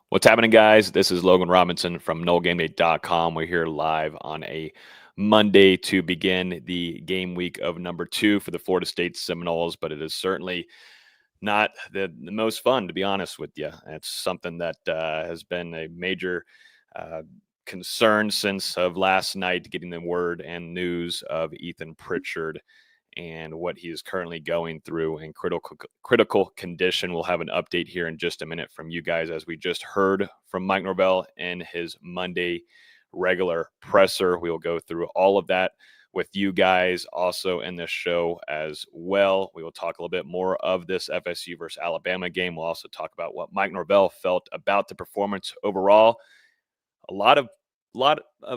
What's happening, guys? This is Logan Robinson from NoleGameday.com. We're here live on a Monday to begin the game week of number 2 for the Florida State Seminoles, but it is certainly not the most fun, to be honest with you. It's something that has been a major uh, concern since of last night, getting the word and news of Ethan Pritchard and what he is currently going through in critical condition. We'll have an update here in just a minute from you guys, as we just heard from Mike Norvell in his Monday regular presser. We will go through all of that with you guys also in this show as well. We will talk a little bit more of this FSU versus Alabama game. We'll also talk about what Mike Norvell felt about the performance overall. A lot of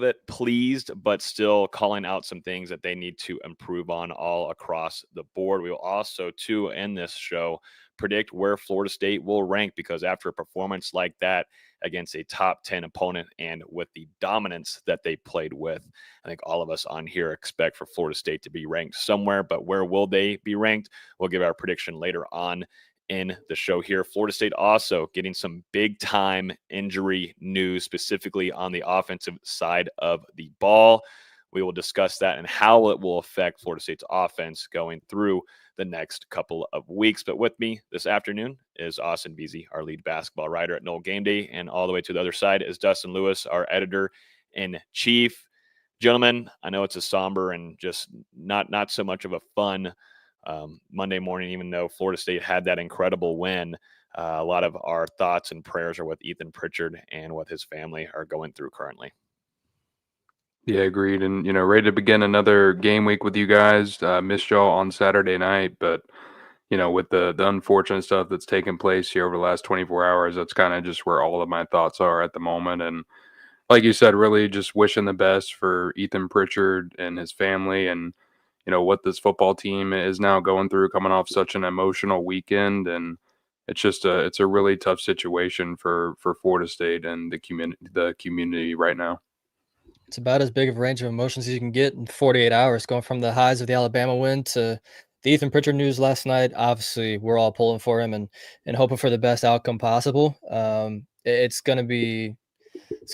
it pleased, but still calling out some things that they need to improve on all across the board. We will also, too, in this show, predict where Florida State will rank, because after a performance like that against a top 10 opponent and with the dominance that they played with, I think all of us on here expect for Florida State to be ranked somewhere. But where will they be ranked? We'll give our prediction later on in the show here. Florida State also getting some big time injury news, specifically on the offensive side of the ball. We will discuss that and how it will affect Florida State's offense going through the next couple of weeks. But with me this afternoon is Austin Beasy, our lead basketball writer at NoleGameday, and all the way to the other side is Dustin Lewis, our editor-in-chief. Gentlemen, I know it's a somber and just not so much of a fun Monday morning, even though Florida State had that incredible win. A lot of our thoughts and prayers are with Ethan Pritchard and what his family are going through currently. Yeah, agreed. And, ready to begin another game week with you guys. Missed y'all on Saturday night, but, with the unfortunate stuff that's taken place here over the last 24 hours, that's kind of just where all of my thoughts are at the moment. And like you said, really just wishing the best for Ethan Pritchard and his family, and what this football team is now going through, coming off such an emotional weekend. And it's a really tough situation for Florida State and the community right now. It's about as big of a range of emotions as you can get in 48 hours, going from the highs of the Alabama win to the Ethan Pritchard news last night. Obviously, we're all pulling for him and hoping for the best outcome possible. It's gonna be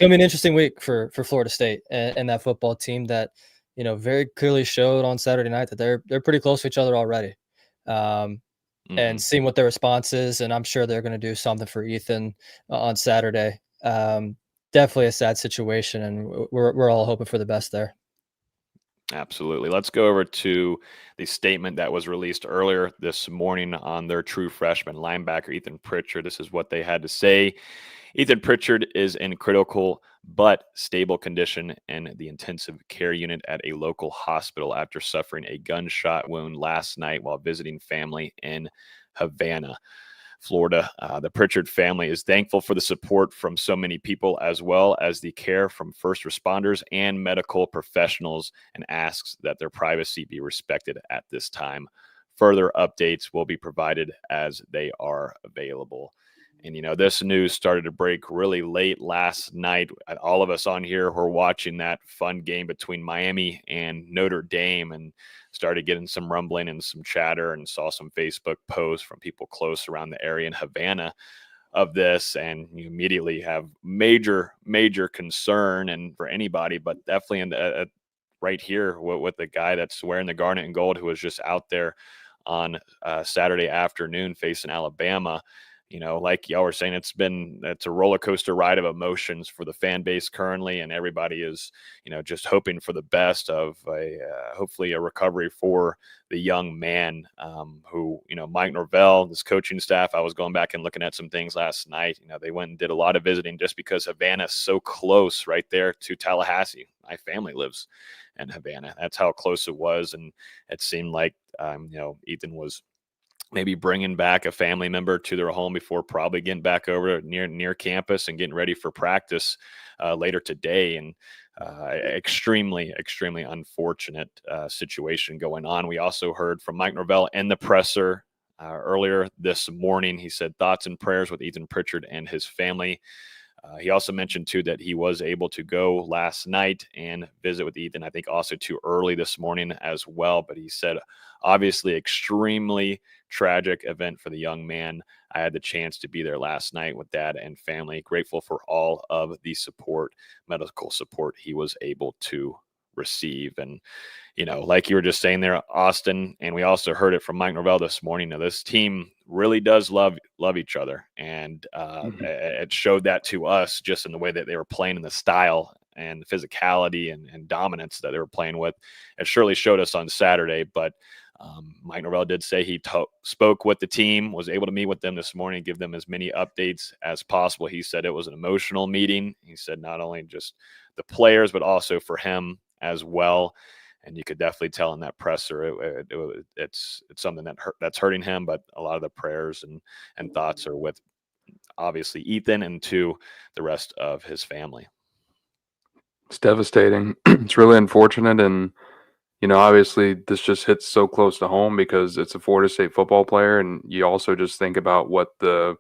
an interesting week for Florida State and that football team that very clearly showed on Saturday night that they're pretty close to each other already. And seeing what their response is, and I'm sure they're going to do something for Ethan on Saturday. Definitely a sad situation, and we're all hoping for the best there. Absolutely. Let's go over to the statement that was released earlier this morning on their true freshman linebacker, Ethan Pritchard. This is what they had to say. Ethan Pritchard is in critical but stable condition in the intensive care unit at a local hospital after suffering a gunshot wound last night while visiting family in Havana, Florida. The Pritchard family is thankful for the support from so many people, as well as the care from first responders and medical professionals, and asks that their privacy be respected at this time. Further updates will be provided as they are available. And, this news started to break really late last night. All of us on here were watching that fun game between Miami and Notre Dame and started getting some rumbling and some chatter, and saw some Facebook posts from people close around the area in Havana of this. And you immediately have major concern, and for anybody, but definitely in right here with the guy that's wearing the garnet and gold, who was just out there on Saturday afternoon facing Alabama. Like y'all were saying, it's a roller coaster ride of emotions for the fan base currently, and everybody is, just hoping for the best of hopefully a recovery for the young man who, Mike Norvell, this coaching staff. I was going back and looking at some things last night. They went and did a lot of visiting just because Havana's so close right there to Tallahassee. My family lives in Havana. That's how close it was, and it seemed like Ethan was maybe bringing back a family member to their home before probably getting back over near campus and getting ready for practice later today. And extremely unfortunate situation going on. We also heard from Mike Norvell in the presser earlier this morning. He said thoughts and prayers with Ethan Pritchard and his family. He also mentioned, too, that he was able to go last night and visit with Ethan, I think also too early this morning as well. But he said, obviously, extremely tragic event for the young man. I had the chance to be there last night with dad and family. Grateful for all of the support, medical support he was able to receive. And like you were just saying there, Austin, and we also heard it from Mike Norvell this morning. Now, this team really does love each other, and it showed that to us just in the way that they were playing, in the style and the physicality and dominance that they were playing with. It surely showed us on Saturday, but Mike Norvell did say he spoke with the team, was able to meet with them this morning, give them as many updates as possible. He said it was an emotional meeting. He said not only just the players, but also for him as well. And you could definitely tell in that presser, it's something that's hurting him. But a lot of the prayers and thoughts are with, obviously, Ethan and to the rest of his family. It's devastating. It's really unfortunate. And, obviously this just hits so close to home because it's a Florida State football player. And you also just think about what the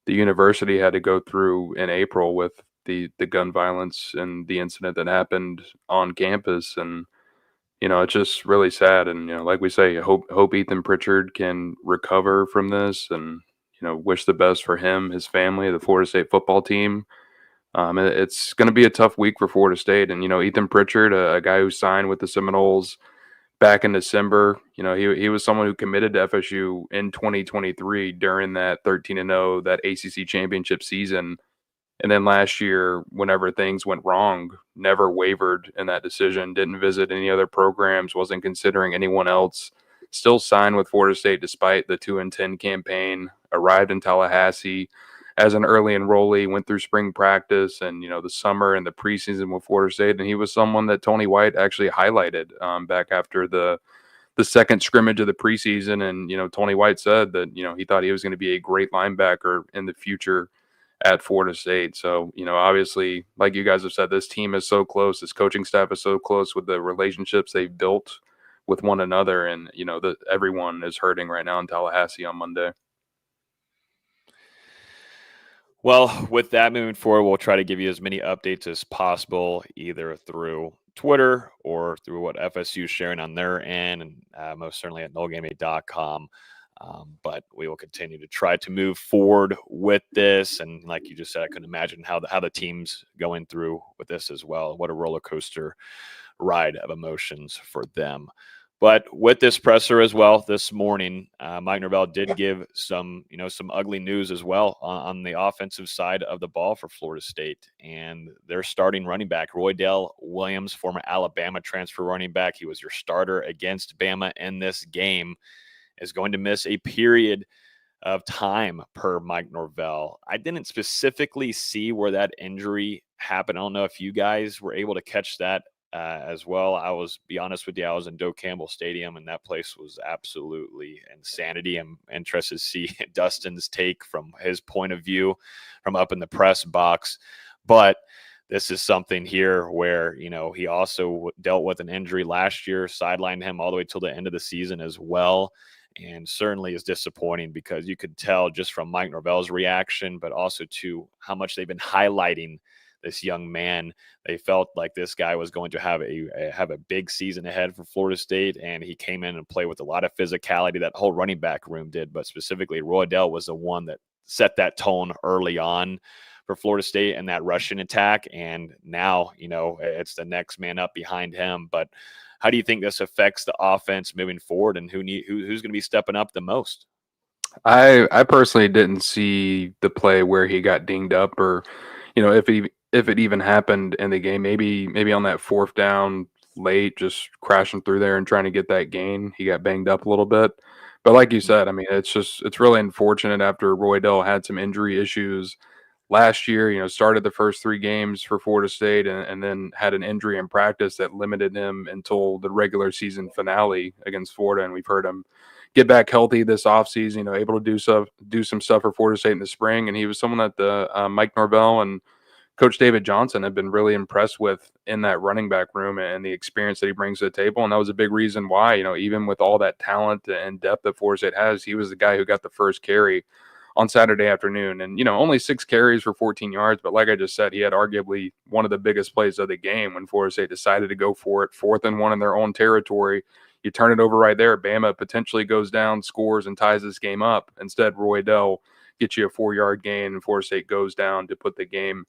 university had to go through in April with the gun violence and the incident that happened on campus. And, it's just really sad. And, like we say, hope Ethan Pritchard can recover from this and, wish the best for him, his family, the Florida State football team. It's going to be a tough week for Florida State. And, Ethan Pritchard, a guy who signed with the Seminoles back in December, he was someone who committed to FSU in 2023 during that 13-0, that ACC championship season. And then last year, whenever things went wrong, never wavered in that decision, didn't visit any other programs, wasn't considering anyone else, still signed with Florida State despite the 2-10 campaign, arrived in Tallahassee as an early enrollee, went through spring practice and, the summer and the preseason with Florida State. And he was someone that Tony White actually highlighted back after the second scrimmage of the preseason. And, Tony White said that, he thought he was going to be a great linebacker in the future at Florida State. So, obviously, like you guys have said, this team is so close. This coaching staff is so close with the relationships they've built with one another. And, everyone is hurting right now in Tallahassee on Monday. Well, with that moving forward, we'll try to give you as many updates as possible, either through Twitter or through what FSU is sharing on their end, and most certainly at NoleGameday.com. But we will continue to try to move forward with this. And like you just said, I couldn't imagine how the team's going through with this as well. What a roller coaster ride of emotions for them. But with this presser as well this morning, Mike Norvell did give some ugly news as well on the offensive side of the ball for Florida State. And their starting running back, Roydell Williams, former Alabama transfer running back, he was your starter against Bama in this game, is going to miss a period of time per Mike Norvell. I didn't specifically see where that injury happened. I don't know if you guys were able to catch that as well. Be honest with you, I was in Doak Campbell Stadium, and that place was absolutely insanity. I'm interested to see Dustin's take from his point of view from up in the press box. But this is something here where, he also dealt with an injury last year, sidelined him all the way till the end of the season as well. And certainly is disappointing because you could tell just from Mike Norvell's reaction, but also to how much they've been highlighting this young man. They felt like this guy was going to have a big season ahead for Florida State, and he came in and played with a lot of physicality. That whole running back room did, but specifically Roydell was the one that set that tone early on for Florida State and that rushing attack. And now, it's the next man up behind him. But how do you think this affects the offense moving forward, and who's going to be stepping up the most? I personally didn't see the play where he got dinged up, or if it even happened in the game. Maybe on that fourth down late, just crashing through there and trying to get that gain, he got banged up a little bit. But like you said, I mean, it's really unfortunate after Roydell had some injury issues last year. Started the first 3 games for Florida State and then had an injury in practice that limited him until the regular season finale against Florida. And we've heard him get back healthy this offseason, able to do some stuff for Florida State in the spring. And he was someone that the Mike Norvell and Coach David Johnson have been really impressed with in that running back room and the experience that he brings to the table. And that was a big reason why, even with all that talent and depth that Florida State has, he was the guy who got the first carry on Saturday afternoon. And, only 6 carries for 14 yards. But like I just said, he had arguably one of the biggest plays of the game when Florida State decided to go for it. 4th and 1 in their own territory. You turn it over right there. Bama potentially goes down, scores, and ties this game up. Instead, Roydell gets you a 4-yard gain, and Florida State goes down to put the game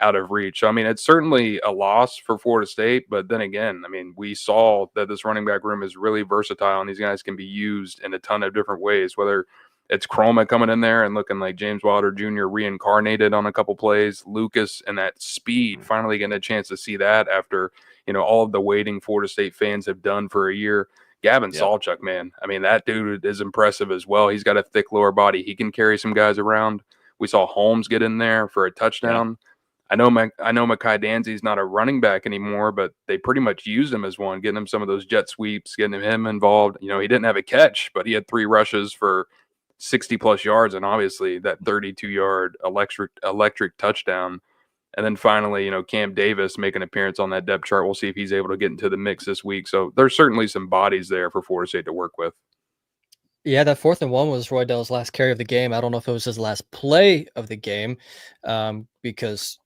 out of reach. So, it's certainly a loss for Florida State. But then again, we saw that this running back room is really versatile, and these guys can be used in a ton of different ways, whether it's Chroma coming in there and looking like James Wilder Jr. reincarnated on a couple plays. Lucas and that speed, finally getting a chance to see that after, all of the waiting Florida State fans have done for a year. Gavin Sawchuk, man. that dude is impressive as well. He's got a thick lower body. He can carry some guys around. We saw Holmes get in there for a touchdown. Yeah. I know Mekhi Danzy's not a running back anymore, but they pretty much used him as one, getting him some of those jet sweeps, getting him involved. He didn't have a catch, but he had 3 rushes for 60-plus yards, and obviously that 32-yard electric touchdown. And then finally, Cam Davis make an appearance on that depth chart. We'll see if he's able to get into the mix this week. So there's certainly some bodies there for Florida State to work with. Yeah, that 4th and 1 was Roydell's last carry of the game. I don't know if it was his last play of the game, because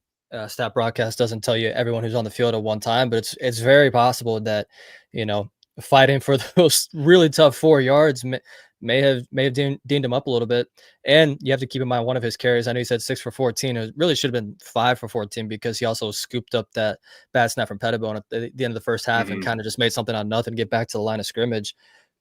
stat broadcast doesn't tell you everyone who's on the field at one time, but it's very possible that, fighting for those really tough 4 yards may have deemed him up a little bit. And you have to keep in mind one of his carries, I know he said 6 for 14. It really should have been 5 for 14 because he also scooped up that bad snap from Pettibone at the end of the first half and kind of just made something out of nothing to get back to the line of scrimmage.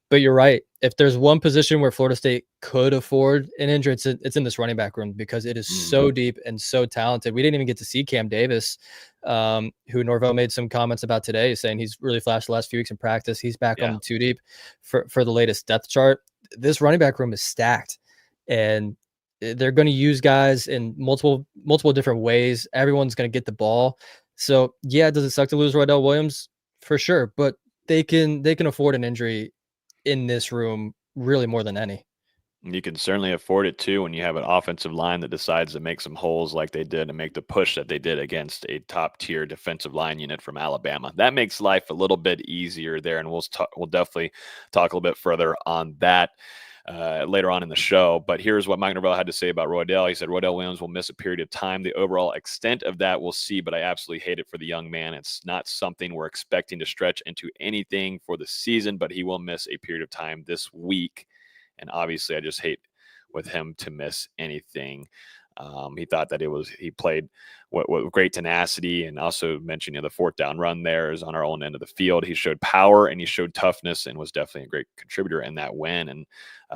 But you're right. If there's one position where Florida State could afford an injury, it's in this running back room because it is so deep and so talented. We didn't even get to see Cam Davis, who Norvell made some comments about today, saying he's really flashed the last few weeks in practice. He's back on the 2 deep for the latest depth chart. This running back room is stacked, and they're going to use guys in multiple different ways. Everyone's going to get the ball. So yeah, does it suck to lose Roydell Williams? For sure, but they can afford an injury in this room really more than any. You can certainly afford it too when you have an offensive line that decides to make some holes like they did and make the push that they did against a top-tier defensive line unit from Alabama. That makes life a little bit easier there, and we'll definitely talk a little bit further on that later on in the show. But here's what Mike Norvell had to say about Roydell. He said, Roydell Williams will miss a period of time. The overall extent of that we'll see, but I absolutely hate it for the young man. It's not something we're expecting to stretch into anything for the season, but he will miss a period of time this week. And obviously I just hate with him to miss anything. He thought that he played with great tenacity, and also mentioned the 4th down run there is on our own end of the field. He showed power and he showed toughness and was definitely a great contributor in that win. And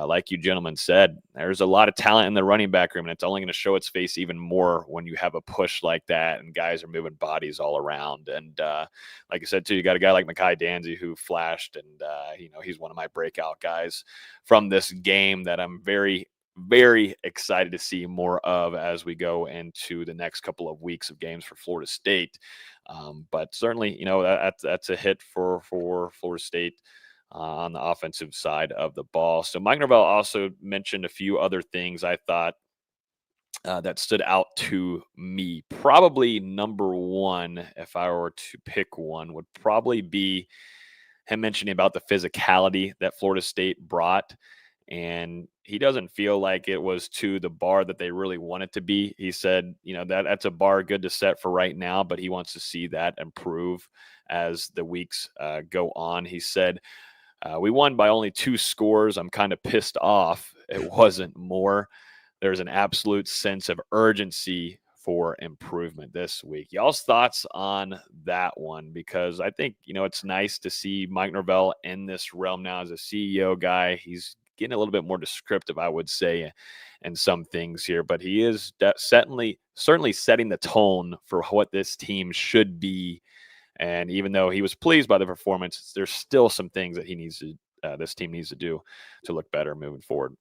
like you gentlemen said, there's a lot of talent in the running back room, and it's only going to show its face even more when you have a push like that and guys are moving bodies all around. And like I said too, you got a guy like Mekhi Danzy who flashed, and he's one of my breakout guys from this game that I'm very excited to see more of as we go into the next couple of weeks of games for Florida State. But certainly, that's a hit for Florida State on the offensive side of the ball. So Mike Norvell also mentioned a few other things I thought that stood out to me. Probably number one, if I were to pick one, would probably be him mentioning about the physicality that Florida State brought. And he doesn't feel like it was to the bar that they really want it to be. He said, that's a bar good to set for right now, but he wants to see that improve as the weeks go on. He said, we won by only 2 scores. I'm kind of pissed off. It wasn't more. There's an absolute sense of urgency for improvement this week. Y'all's thoughts on that one? Because I think, it's nice to see Mike Norvell in this realm now as a CEO guy. He's getting a little bit more descriptive, I would say, in some things here, but he is certainly setting the tone for what this team should be. And even though he was pleased by the performance, there's still some things that this team needs to do to look better moving forward.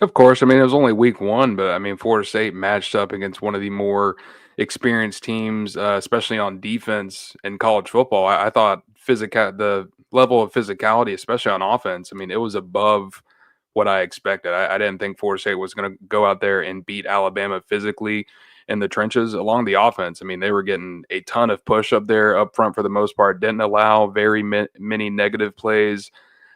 Of course. it was only week 1, but Florida State matched up against one of the more experienced teams, especially on defense in college football. I thought the level of physicality, especially on offense, it was above what I expected. I didn't think Florida State was going to go out there and beat Alabama physically in the trenches along the offense. They were getting a ton of push up there up front for the most part, didn't allow very many negative plays.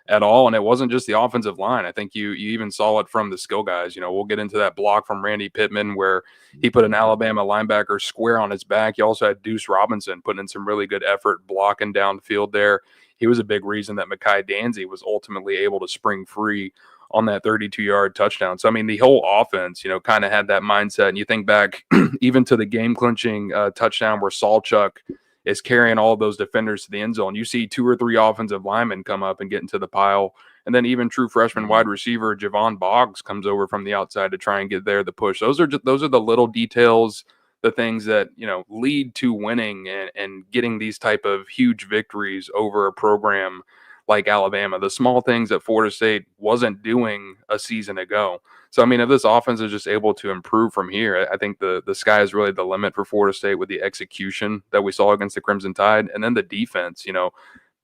at all. And it wasn't just the offensive line. I think you even saw it from the skill guys. We'll get into that block from Randy Pittman where he put an Alabama linebacker square on his back. You also had Deuce Robinson putting in some really good effort blocking downfield there. He was a big reason that Mekhi Danzy was ultimately able to spring free on that 32-yard touchdown. So, I mean, the whole offense, kind of had that mindset. And you think back even to the game-clinching touchdown where Salchuk is carrying all of those defenders to the end zone. You see 2 or 3 offensive linemen come up and get into the pile. And then even true freshman wide receiver Javon Boggs comes over from the outside to try and get there the push. Those are the little details, the things that, lead to winning and getting these type of huge victories over a program like Alabama, the small things that Florida State wasn't doing a season ago. So, I mean, if this offense is just able to improve from here, I think the sky is really the limit for Florida State with the execution that we saw against the Crimson Tide. And then the defense,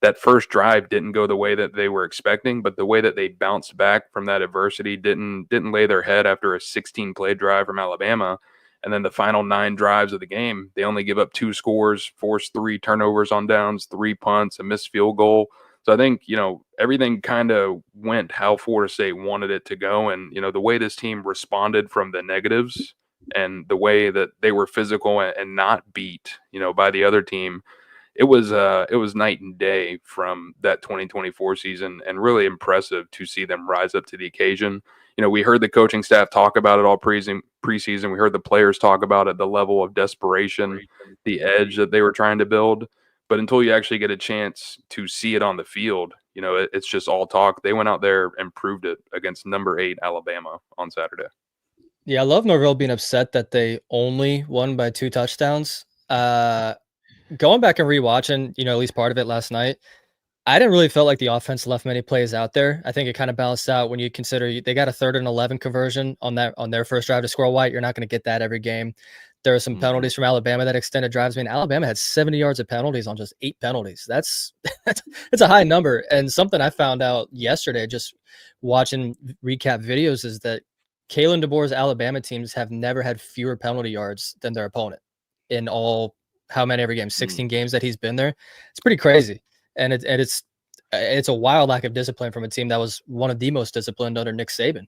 that first drive didn't go the way that they were expecting, but the way that they bounced back from that adversity didn't lay their head after a 16-play drive from Alabama. And then the final 9 drives of the game, they only give up 2 scores, forced 3 turnovers on downs, 3 punts, a missed field goal. So I think, everything kind of went how Florida State wanted it to go. And, the way this team responded from the negatives and the way that they were physical and not beat, by the other team, it was night and day from that 2024 season, and really impressive to see them rise up to the occasion. We heard the coaching staff talk about it all preseason. We heard the players talk about it, the level of desperation, the edge that they were trying to build. But until you actually get a chance to see it on the field, it's just all talk. They went out there and proved it against number 8 Alabama on Saturday. Yeah, I love Norvell being upset that they only won by 2 touchdowns. Going back and rewatching, at least part of it last night, I didn't really feel like the offense left many plays out there. I think it kind of balanced out when you consider they got a 3rd and 11 conversion on their first drive to score white. You're not going to get that every game. There are some penalties from Alabama that extended drives. I mean, Alabama had 70 yards of penalties on just 8 penalties. That's a high number. And something I found out yesterday, just watching recap videos, is that Kalen DeBoer's Alabama teams have never had fewer penalty yards than their opponent in all, how many every game, 16 games that he's been there. It's pretty crazy. And it's a wild lack of discipline from a team that was one of the most disciplined under Nick Saban.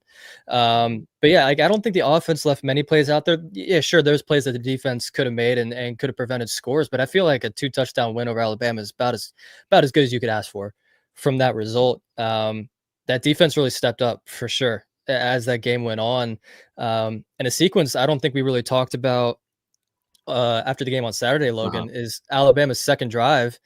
But yeah, I don't think the offense left many plays out there. Yeah, sure, there's plays that the defense could have made and could have prevented scores, but I feel like a 2-touchdown win over Alabama is about as good as you could ask for from that result. That defense really stepped up for sure as that game went on. And a sequence I don't think we really talked about after the game on Saturday, Logan, is Alabama's second drive.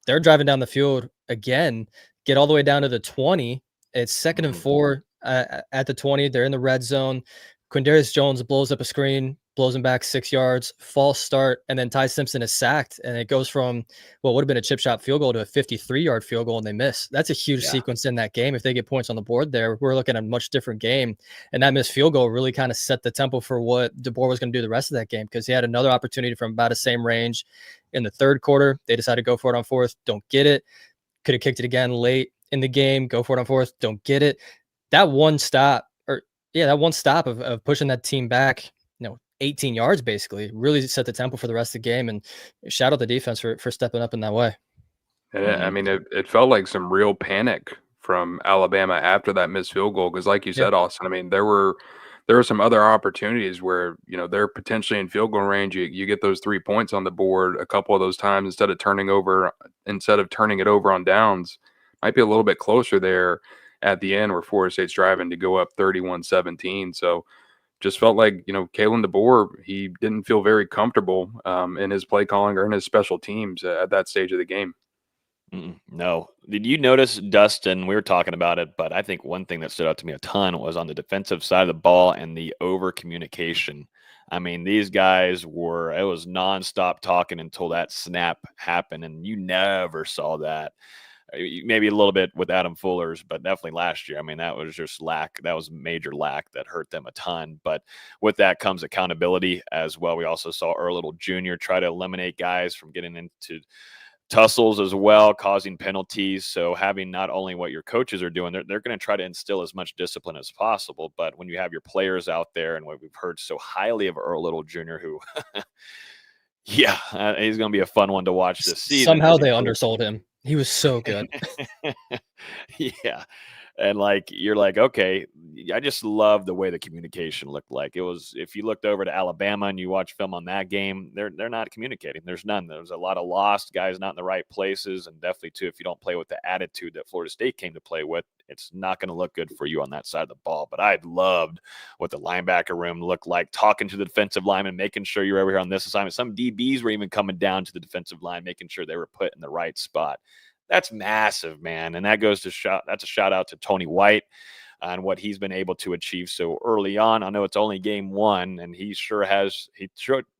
They're driving down the field again, get all the way down to the 20. It's 2nd and 4 at the 20. They're in the red zone. Quindarius Jones blows up a screen, blows him back 6 yards, false start, and then Ty Simpson is sacked, and it goes from what would have been a chip shot field goal to a 53-yard field goal, and they miss. That's a huge sequence in that game. If they get points on the board there, we're looking at a much different game, and that missed field goal really kind of set the tempo for what DeBoer was going to do the rest of that game, because he had another opportunity from about the same range in the 3rd quarter. They decided to go for it on 4th, don't get it. Could have kicked it again late in the game, go for it on 4th, don't get it. That one stop of pushing that team back, 18 yards basically, really set the tempo for the rest of the game. And shout out the defense for stepping up in that way. I mean, it felt like some real panic from Alabama after that missed field goal, because like you said, Austin, I mean, there were some other opportunities where, they're potentially in field goal range. You get those 3 points on the board a couple of those times instead of turning it over on downs. Might be a little bit closer there at the end where Florida State's driving to go up 31-17. So just felt like, Kalen DeBoer, he didn't feel very comfortable in his play calling or in his special teams at that stage of the game. No. Did you notice, Dustin, we were talking about it, but I think one thing that stood out to me a ton was on the defensive side of the ball and the over communication. I mean, these guys it was nonstop talking until that snap happened, and you never saw that. Maybe a little bit with Adam Fuller's, but definitely last year. I mean, that was just lack. That was major lack that hurt them a ton. But with that comes accountability as well. We also saw Earl Little Jr. try to eliminate guys from getting into tussles as well, causing penalties. So having not only what your coaches are doing, they're going to try to instill as much discipline as possible. But when you have your players out there, and what we've heard so highly of Earl Little Jr., who he's going to be a fun one to watch this season. Somehow they undersold him. He was so good. Yeah. And like you're like, okay, I just love the way the communication looked like. It was if you looked over to Alabama and you watch film on that game, they're not communicating. There's none. There's a lot of lost guys not in the right places, and definitely too if you don't play with the attitude that Florida State came to play with, it's not going to look good for you on that side of the ball. But I loved what the linebacker room looked like, talking to the defensive lineman, making sure you're over here on this assignment. Some DBs were even coming down to the defensive line, making sure they were put in the right spot. That's massive, man. And that goes to that's a shout out to Tony White on what he's been able to achieve so early on. I know it's only game one, and he sure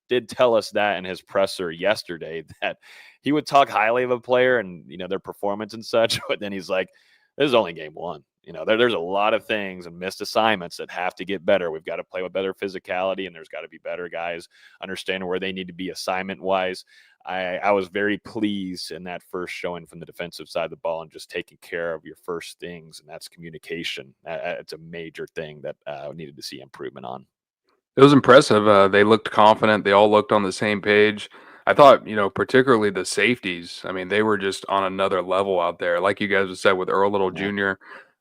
did tell us that in his presser yesterday that he would talk highly of a player and their performance and such, but then he's like, this is only game one. There's a lot of things and missed assignments that have to get better. We've got to play with better physicality, and there's got to be better guys understanding where they need to be assignment wise. I was very pleased in that first showing from the defensive side of the ball and just taking care of your first things, and that's communication. It's a major thing that needed to see improvement on. It was impressive. They looked confident. They all looked on the same page. I thought, particularly the safeties. I mean, they were just on another level out there. Like you guys have said with Earl Little Jr.,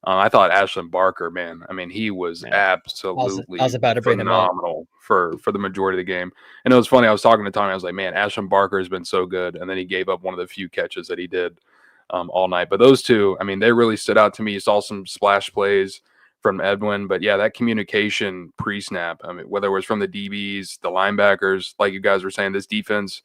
I thought Ashland Barker, man. I mean, he was absolutely I was about to bring him up. phenomenal for the majority of the game. And it was funny. I was talking to Tommy. I was like, man, Ashland Barker has been so good. And then he gave up one of the few catches that he did all night. But those two, I mean, they really stood out to me. You saw some splash plays from Edwin. But yeah, that communication pre-snap, I mean, whether it was from the DBs, the linebackers, like you guys were saying, this defense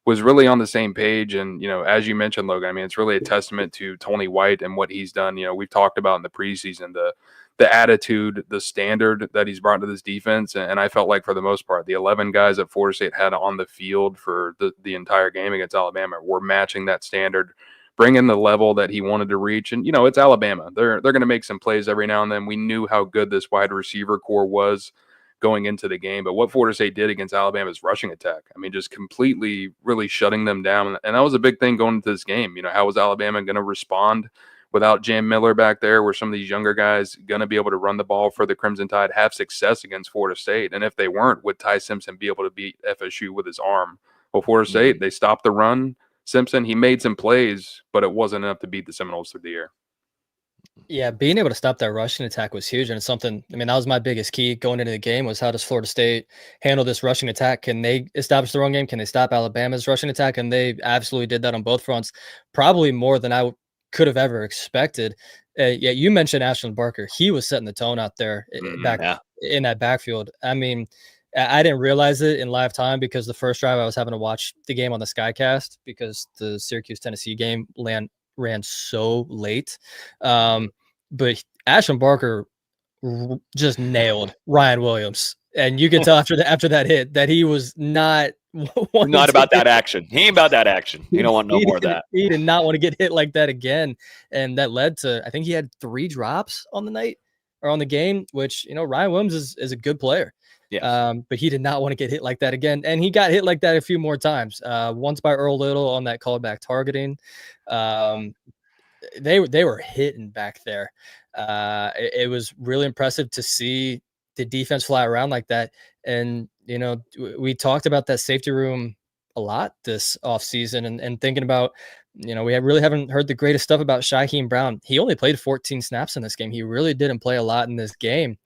was really on the same page. And, as you mentioned, Logan, I mean, it's really a testament to Tony White and what he's done. We've talked about in the preseason, the attitude, the standard that he's brought to this defense. And I felt like for the most part, the 11 guys that Florida State had on the field for the entire game against Alabama were matching that standard, bringing the level that he wanted to reach. And, it's Alabama. They're going to make some plays every now and then. We knew how good this wide receiver core was going into the game, but what Florida State did against Alabama's rushing attack, I mean, just completely really shutting them down. And that was a big thing going into this game. How was Alabama going to respond without Jam Miller back there? Were some of these younger guys going to be able to run the ball for the Crimson Tide, have success against Florida State? And if they weren't, would Ty Simpson be able to beat FSU with his arm? Well, Florida State, they stopped the run. Simpson, he made some plays, but it wasn't enough to beat the Seminoles through the air. Yeah, being able to stop that rushing attack was huge. And it's something, I mean, that was my biggest key going into the game was how does Florida State handle this rushing attack? Can they establish the run game? Can they stop Alabama's rushing attack? And they absolutely did that on both fronts, probably more than I could have ever expected. Yeah, you mentioned Ashland Barker. He was setting the tone out there back in that backfield. I mean, I didn't realize it in live time because the first drive I was having to watch the game on the Skycast because the Syracuse-Tennessee game ran so late. But Ashland Barker just nailed Ryan Williams. And you could tell after that hit that he was not about that action. He ain't about that action. You don't want no more of that. He did not want to get hit like that again. And that led to, I think he had 3 drops on the night or on the game, which, Ryan Williams is a good player. Yeah. But he did not want to get hit like that again. And he got hit like that a few more times. Once by Earl Little on that callback targeting. They were hitting back there. It was really impressive to see the defense fly around like that. And, we talked about that safety room a lot this offseason and thinking about, we really haven't heard the greatest stuff about Shaheem Brown. He only played 14 snaps in this game. He really didn't play a lot in this game.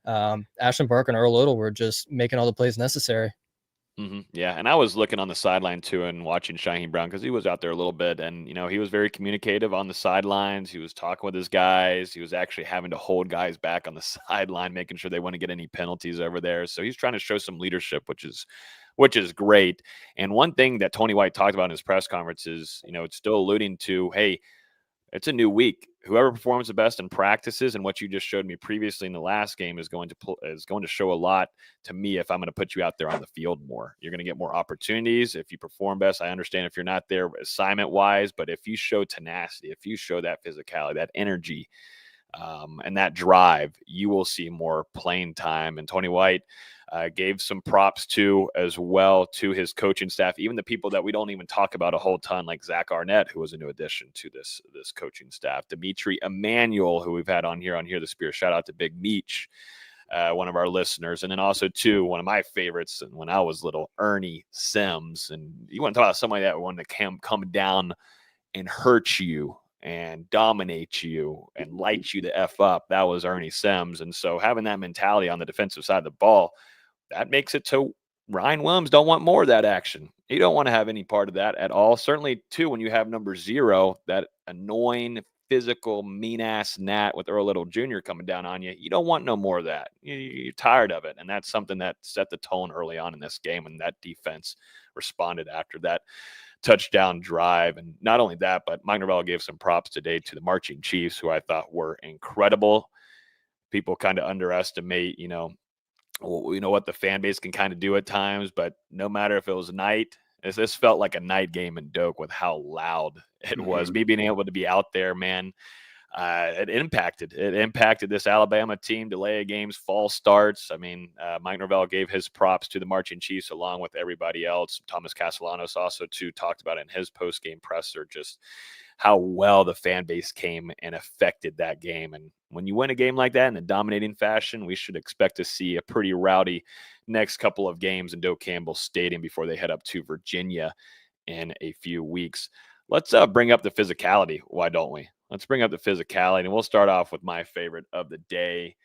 Ashland Barker and Earl Little were just making all the plays necessary. Mm-hmm. Yeah, and I was looking on the sideline too and watching Shaheem Brown because he was out there a little bit, and he was very communicative on the sidelines. He was talking with his guys. He was actually having to hold guys back on the sideline, making sure they wouldn't get any penalties over there. So he's trying to show some leadership, which is great. And one thing that Tony White talked about in his press conference is, it's still alluding to, hey, it's a new week. Whoever performs the best in practices and what you just showed me previously in the last game is going to show a lot to me if I'm going to put you out there on the field more. You're going to get more opportunities if you perform best. I understand if you're not there assignment wise, but if you show tenacity, if you show that physicality, that energy, and that drive, you will see more playing time. And Tony White gave some props to as well to his coaching staff, even the people that we don't even talk about a whole ton, like Zach Arnett, who was a new addition to this coaching staff, Dimitri Emmanuel, who we've had on here the Spear. Shout out to Big Meech, one of our listeners. And then also too, one of my favorites, and when I was little, Ernie Sims. And you want to talk about somebody that wanted to come down and hurt you and dominate you and light you the F up, that was Ernie Sims. And so having that mentality on the defensive side of the ball, that makes it so Ryan Williams don't want more of that action. You don't want to have any part of that at all. Certainly, too, when you have number 0, that annoying, physical, mean-ass Nat with Earl Little Jr. coming down on you, you don't want no more of that. You're tired of it. And that's something that set the tone early on in this game, and that defense responded after that touchdown drive. And not only that, but Mike Norvell gave some props today to the Marching Chiefs, who I thought were incredible. People kind of underestimate, what the fan base can kind of do at times, but no matter if it was night, this felt like a night game in Doak with how loud it was. Me being able to be out there, man, it impacted this Alabama team. Delay of games, false starts. I mean, Mike Norvell gave his props to the Marching Chiefs along with everybody else. Thomas Castellanos also too talked about in his post-game presser just how well the fan base came and affected that game. And when you win a game like that in a dominating fashion, we should expect to see a pretty rowdy next couple of games in Doak Campbell Stadium before they head up to Virginia in a few weeks. Let's bring up the physicality. Why don't we? Let's bring up the physicality, and we'll start off with my favorite of the day.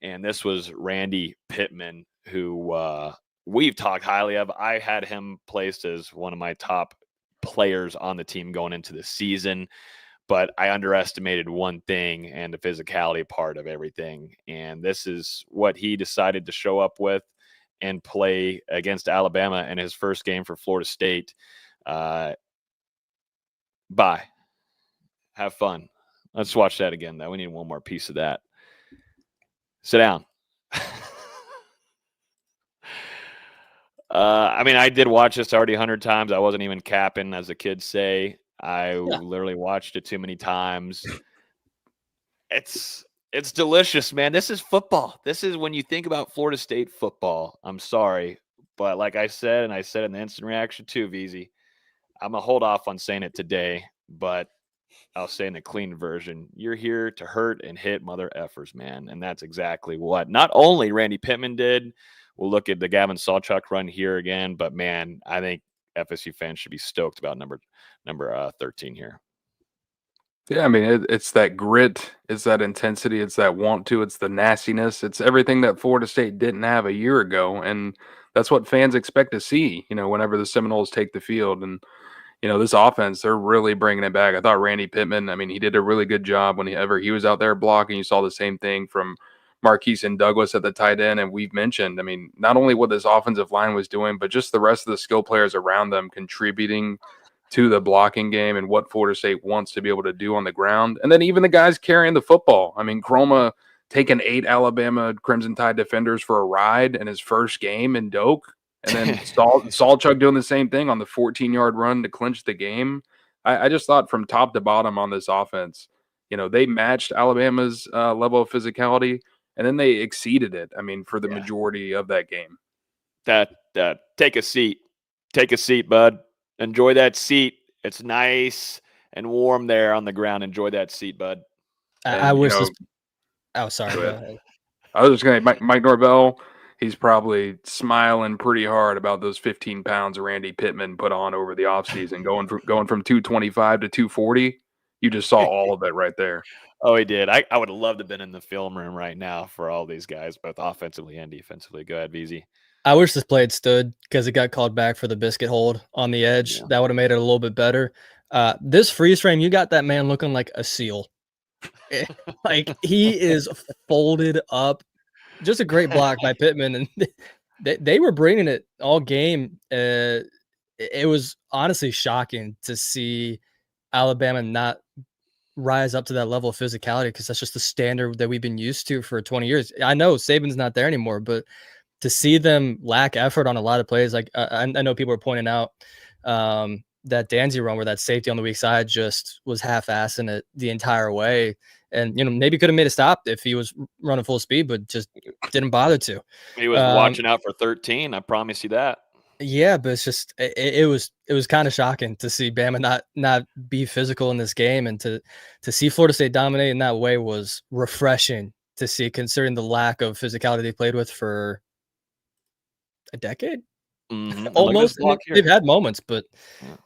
And this was Randy Pittman, who we've talked highly of. I had him placed as one of my top players on the team going into the season, but I underestimated one thing, and the physicality part of everything. And this is what he decided to show up with and play against Alabama in his first game for Florida State. Bye. Have fun. Let's watch that again, though. We need one more piece of that. Sit down. I mean, I did watch this already 100 times. I wasn't even capping, as the kids say. I literally watched it too many times. It's delicious, man. This is football. This is when you think about Florida State football. I'm sorry, but like I said, and I said in the instant reaction too, VZ, I'm going to hold off on saying it today, but I'll say in a clean version, you're here to hurt and hit mother effers, man. And that's exactly what not only Randy Pittman did. We'll look at the Gavin Sawchuk run here again, but man, I think FSU fans should be stoked about number 13 here. Yeah, I mean, it's that grit, it's that intensity, it's that want to, it's the nastiness, it's everything that Florida State didn't have a year ago, and that's what fans expect to see, whenever the Seminoles take the field. And this offense, they're really bringing it back. I thought Randy Pittman, I mean, he did a really good job whenever he was out there blocking. You saw the same thing from Marquise and Douglas at the tight end. And we've mentioned, I mean, not only what this offensive line was doing, but just the rest of the skill players around them contributing to the blocking game and what Florida State wants to be able to do on the ground. And then even the guys carrying the football. I mean, Chroma taking 8 Alabama Crimson Tide defenders for a ride in his first game in Doak. And then Sawchuk doing the same thing on the 14-yard run to clinch the game. I just thought from top to bottom on this offense, they matched Alabama's level of physicality, and then they exceeded it, I mean, for the majority of that game. Take a seat. Take a seat, bud. Enjoy that seat. It's nice and warm there on the ground. Enjoy that seat, bud. I wish this – oh, sorry. Go ahead. I was just going to – Mike Norvell – he's probably smiling pretty hard about those 15 pounds Randy Pittman put on over the offseason, going from 225 to 240. You just saw all of it right there. Oh, he did. I would have loved to have been in the film room right now for all these guys, both offensively and defensively. Go ahead, VZ. I wish this play had stood because it got called back for the biscuit hold on the edge. Yeah. That would have made it a little bit better. This freeze frame, you got that man looking like a seal. Like he is folded up. Just a great block by Pittman, and they were bringing it all game. It was honestly shocking to see Alabama not rise up to that level of physicality because that's just the standard that we've been used to for 20 years. I know Saban's not there anymore, but to see them lack effort on a lot of plays, like I know people are pointing out that Danzy run where that safety on the weak side just was half-assing it the entire way. And, maybe could have made a stop if he was running full speed, but just didn't bother to. He was watching out for 13. I promise you that. Yeah, but it's just it was kind of shocking to see Bama not be physical in this game, and to see Florida State dominate in that way was refreshing to see, considering the lack of physicality they played with for a decade. Mm-hmm. Almost. They've had moments, but. Yeah.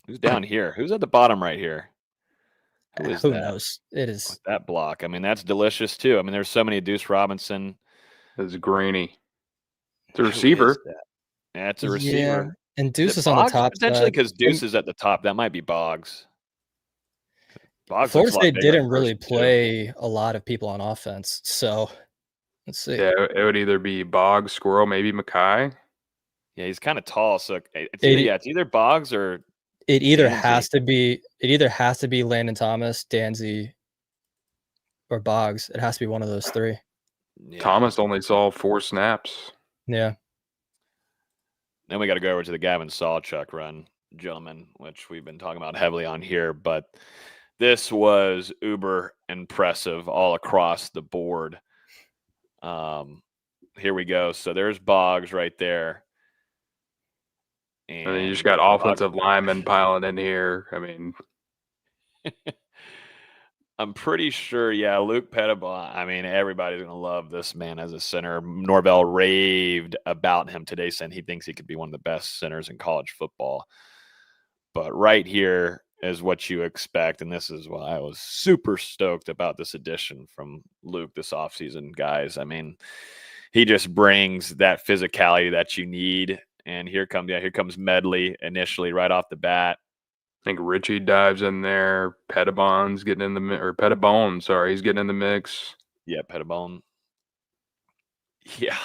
Who's down here? Who's at the bottom right here? Who is Who that? knows? It With is. that block. I mean, that's delicious too. I mean, there's so many. Deuce Robinson. It's grainy. It's a Who is receiver. that? Yeah, it's a Yeah, receiver. and Is Deuce it is on the Boggs? top Potentially side. because Deuce And is at the top. That might be Boggs. Boggs looks Florida a lot State bigger in didn't really person too. play a lot of people on offense, so let's see. Yeah, it would either be Boggs, Squirrel, maybe Mackay. Yeah, he's kind of tall, so it's It- either Boggs or It either Danzy. has to be Landon Thomas, Danzy, or Boggs. It has to be one of those three. Yeah. Thomas only saw 4 snaps. Yeah. Then we got to go over to the Gavin Sawchuk run, gentlemen, which we've been talking about heavily on here. But this was uber impressive all across the board. Here we go. So there's Boggs right there. And then you just got offensive linemen piling in here. I mean, I'm pretty sure, yeah, Luke Pettibon. I mean, everybody's going to love this man as a center. Norvell raved about him today, saying he thinks he could be one of the best centers in college football. But right here is what you expect, and this is why I was super stoked about this addition from Luke this offseason, guys. I mean, he just brings that physicality that you need. And here comes Medley initially right off the bat. I think Richie dives in there. Pettibon's getting in the or Pettibone, sorry, he's getting in the mix. Yeah, Pettibone. Yeah.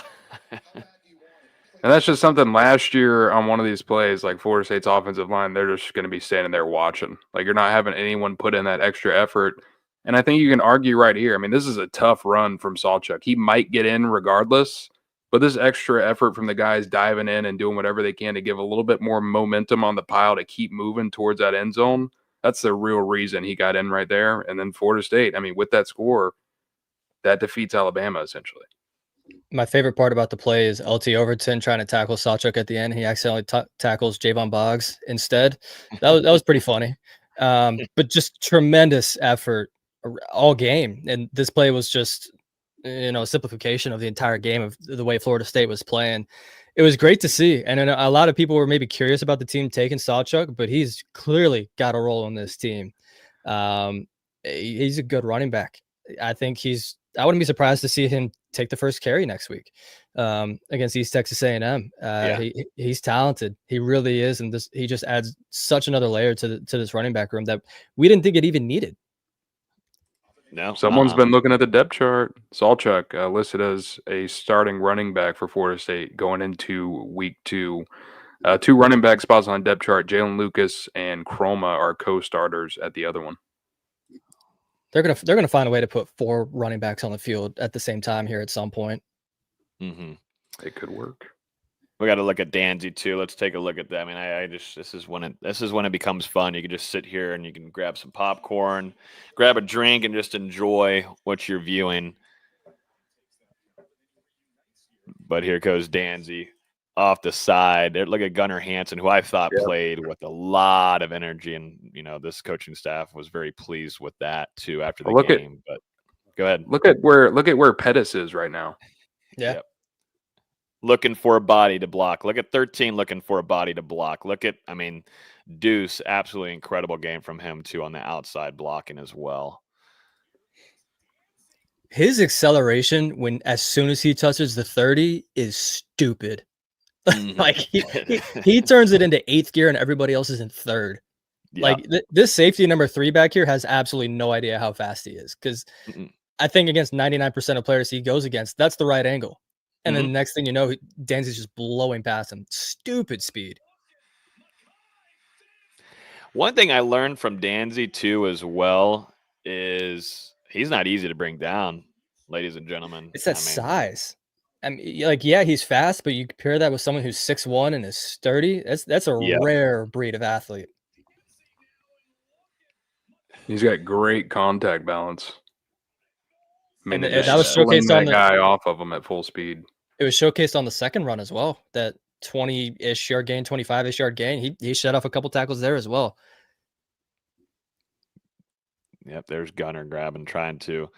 And that's just something last year on one of these plays, like Florida State's offensive line, they're just going to be standing there watching. Like you're not having anyone put in that extra effort. And I think you can argue right here. I mean, this is a tough run from Sawchuk. He might get in regardless, but this extra effort from the guys diving in and doing whatever they can to give a little bit more momentum on the pile to keep moving towards that end zone, that's the real reason he got in right there. And then Florida State, I mean, with that score, that defeats Alabama essentially. My favorite part about the play is LT Overton trying to tackle Sawchuk at the end. He accidentally tackles Javon Boggs instead. That was pretty funny. But just tremendous effort all game. And this play was just, a simplification of the entire game of the way Florida State was playing. It was great to see. And a lot of people were maybe curious about the team taking Sawchuk, but he's clearly got a role in this team. He's a good running back. I wouldn't be surprised to see him take the first carry next week against East Texas A&M. He's talented. He really is. And he just adds such another layer to this running back room that we didn't think it even needed. No. Someone's been looking at the depth chart. Sawchuk listed as a starting running back for Florida State going into week 2. 2 running back spots on depth chart. Jalen Lucas and Chroma are co-starters at the other one. They're gonna find a way to put 4 running backs on the field at the same time here at some point. Mm-hmm. It could work. We got to look at Danzy too. Let's take a look at that. I mean, this is when it becomes fun. You can just sit here and you can grab some popcorn, grab a drink, and just enjoy what you're viewing. But here goes Danzy off the side. Look at Gunnar Hansen, who I thought played with a lot of energy, and this coaching staff was very pleased with that too after the game. But go ahead. Look at where Pettis is right now. Yeah. Yep. Looking for a body to block. Look at 13 looking for a body to block. Deuce, absolutely incredible game from him too on the outside blocking as well. His acceleration as soon as he touches the 30 is stupid. Mm-hmm. Like he turns it into 8th gear and everybody else is in 3rd. Yeah. Like this safety number 3 back here has absolutely no idea how fast he is, because I think against 99% of players he goes against, that's the right angle. And then the next thing you know, Danzy's just blowing past him. Stupid speed. One thing I learned from Danzy too as well is he's not easy to bring down, ladies and gentlemen. It's that size. I mean, he's fast, but you compare that with someone who's 6'1" and is sturdy. That's a rare breed of athlete. He's got great contact balance. I mean, and that was showcased on the guy off of him at full speed. It was showcased on the second run as well. That 20-ish yard gain, 25-ish yard gain. He shut off a couple tackles there as well. Yep, there's Gunnar grabbing, trying to.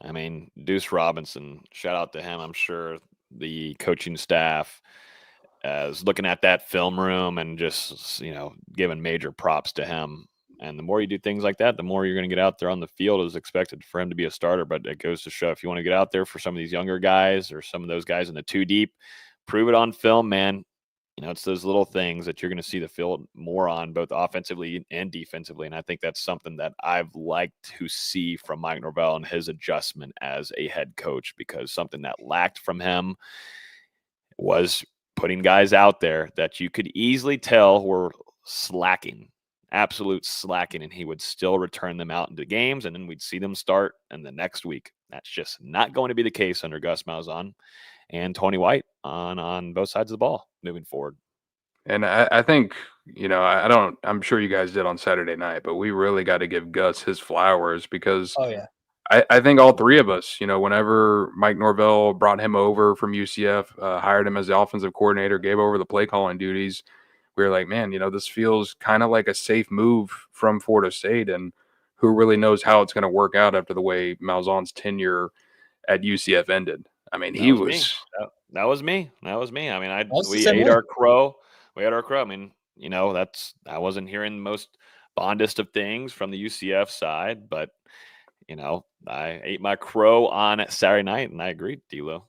I mean, Deuce Robinson, shout out to him. I'm sure the coaching staff as looking at that film room and just, giving major props to him. And the more you do things like that, the more you're going to get out there on the field is expected for him to be a starter. But it goes to show, if you want to get out there for some of these younger guys or some of those guys in the 2 deep, prove it on film, man. It's those little things that you're going to see the field more on, both offensively and defensively. And I think that's something that I've liked to see from Mike Norvell and his adjustment as a head coach, because something that lacked from him was putting guys out there that you could easily tell were slacking, absolute slacking, and he would still return them out into games, and then we'd see them start in the next week. That's just not going to be the case under Gus Malzahn and Tony White on both sides of the ball moving forward. And I think, I'm sure you guys did on Saturday night, but we really got to give Gus his flowers, because Oh yeah. I think all three of us, whenever Mike Norvell brought him over from UCF, hired him as the offensive coordinator, gave over the play calling duties, we were like, man, this feels kind of like a safe move from Florida State, and who really knows how it's going to work out after the way Malzahn's tenure at UCF ended. I mean, That was me. I mean, we ate our crow. We had our crow. I mean, I wasn't hearing the most fondest of things from the UCF side, but I ate my crow on Saturday night, and I agreed, D-Lo.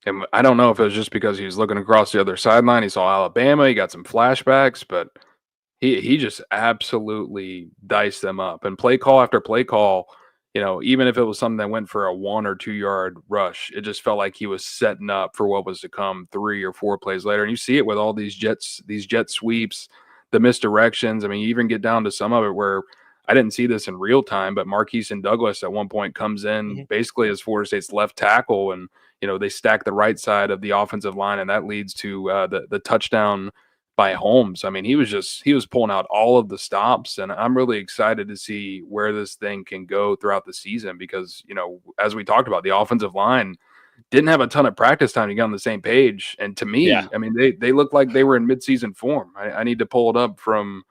And I don't know if it was just because he was looking across the other sideline. He saw Alabama. He got some flashbacks, but he just absolutely diced them up. And play call after play call, even if it was something that went for a 1 or 2 yard rush, it just felt like he was setting up for what was to come 3 or 4 plays later. And you see it with all these jet sweeps, the misdirections. I mean, you even get down to some of it where I didn't see this in real time, but Marquise and Douglas at one point comes in basically as Florida State's left tackle, and they stack the right side of the offensive line, and that leads to the touchdown by Holmes. I mean, he was pulling out all of the stops, and I'm really excited to see where this thing can go throughout the season, because as we talked about, the offensive line didn't have a ton of practice time to get on the same page, and to me, I mean, they looked like they were in midseason form. I need to pull it up from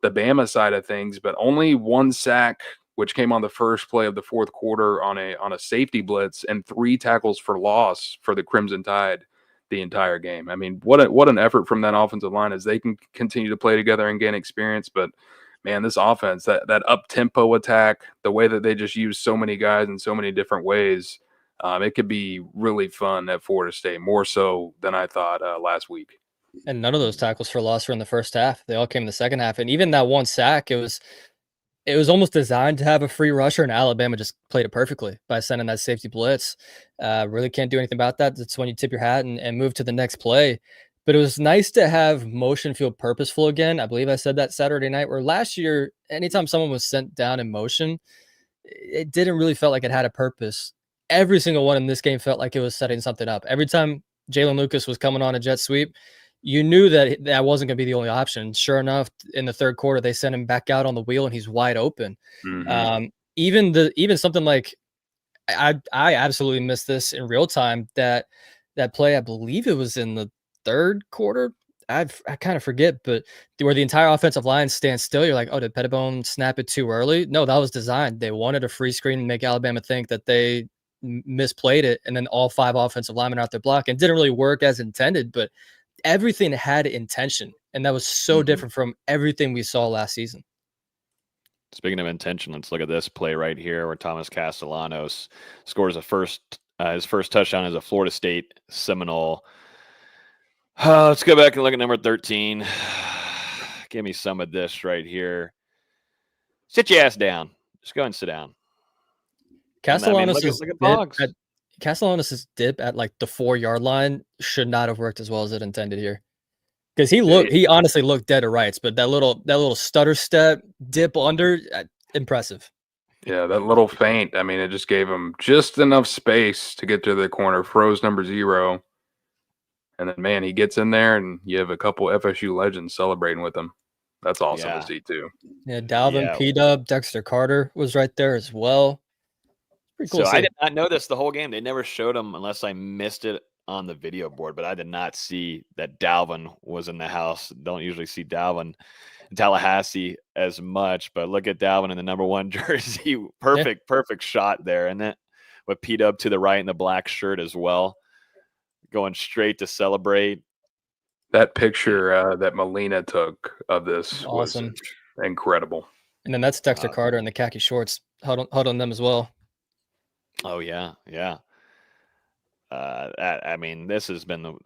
the Bama side of things, but only 1 sack, which came on the first play of the fourth quarter on a safety blitz, and 3 tackles for loss for the Crimson Tide the entire game. I mean, what an effort from that offensive line as they can continue to play together and gain experience. But man, this offense, that up-tempo attack, the way that they just use so many guys in so many different ways, it could be really fun at Florida State, more so than I thought last week. And none of those tackles for loss were in the first half. They all came in the second half. And even that 1 sack, it was almost designed to have a free rusher, and Alabama just played it perfectly by sending that safety blitz. Really can't do anything about that. That's when you tip your hat and move to the next play. But it was nice to have motion feel purposeful again. I believe I said that Saturday night, where last year, anytime someone was sent down in motion, it didn't really feel like it had a purpose. Every single one in this game felt like it was setting something up. Every time Jalen Lucas was coming on a jet sweep, you knew that that wasn't going to be the only option. Sure enough, in the third quarter, they sent him back out on the wheel, and he's wide open. Even something like I absolutely missed this in real time. That play, I believe it was in the third quarter. I kind of forget, but where the entire offensive line stands still, you're like, oh, did Pettibone snap it too early? No, that was designed. They wanted a free screen and make Alabama think that they misplayed it, and then all 5 offensive linemen out there blocking. It didn't really work as intended, but everything had intention, and that was so different from everything we saw last season. Speaking of intention, let's look at this play right here where Thomas Castellanos scores his first touchdown as a Florida State Seminole. Let's go back and look at number 13. Give me some of this right here. Sit your ass down. Just go and sit down. Castellanos' dip at like the 4-yard line should not have worked as well as it intended here. Because he honestly looked dead to rights, but that little stutter step dip under, impressive. Yeah, that little feint. I mean, it just gave him just enough space to get to the corner, froze number 0. And then, man, he gets in there, and you have a couple FSU legends celebrating with him. That's awesome to see, too. Yeah, Dalvin, P-Dub, Dexter Carter was right there as well. Pretty cool. So I did not know this the whole game. They never showed him unless I missed it on the video board, but I did not see that Dalvin was in the house. Don't usually see Dalvin in Tallahassee as much, but look at Dalvin in the number 1 jersey. Perfect shot there. And then with P-Dub to the right in the black shirt as well, going straight to celebrate. That picture that Molina took of this was Awesome. incredible. And then that's Dexter Carter in the khaki shorts. Huddle on them as well. Oh yeah, yeah. I mean, this has been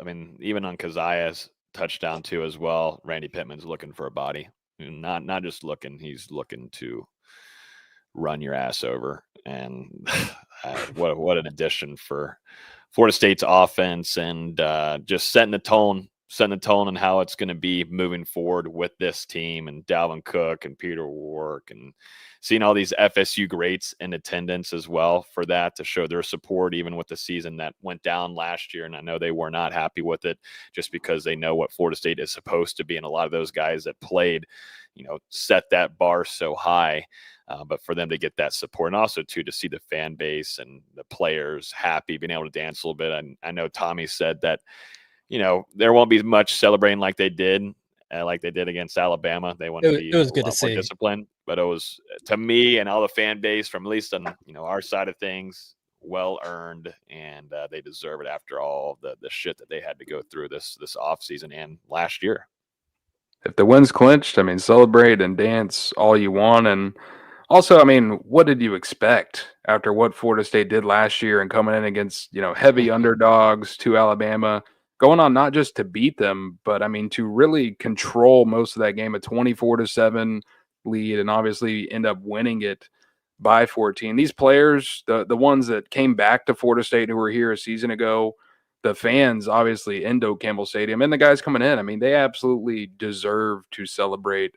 even on Keziah's touchdown too as well. Randy Pittman's looking for a body, not just looking. He's looking to run your ass over. And what an addition for Florida State's offense, and just setting the tone on how it's going to be moving forward with this team, and Dalvin Cook and Peter Warrick, and seeing all these FSU greats in attendance as well for that, to show their support even with the season that went down last year. And I know they were not happy with it, just because they know what Florida State is supposed to be, and a lot of those guys that played, set that bar so high. But for them to get that support, and also to see the fan base and the players happy, being able to dance a little bit. And I know Tommy said that, there won't be much celebrating like they did against Alabama. They want to be It was a good lot to more see. disciplined, but it was, to me and all the fan base, from at least on our side of things, well earned, and they deserve it after all the shit that they had to go through this off season and last year. If the win's clinched, I mean, celebrate and dance all you want. And also, I mean, what did you expect after what Florida State did last year and coming in against, heavy underdogs to Alabama, going on not just to beat them, but I mean, to really control most of that game, a 24-7 lead, and obviously end up winning it by 14. These players, the ones that came back to Florida State who were here a season ago, the fans obviously in Doak Campbell Stadium, and the guys coming in, I mean, they absolutely deserve to celebrate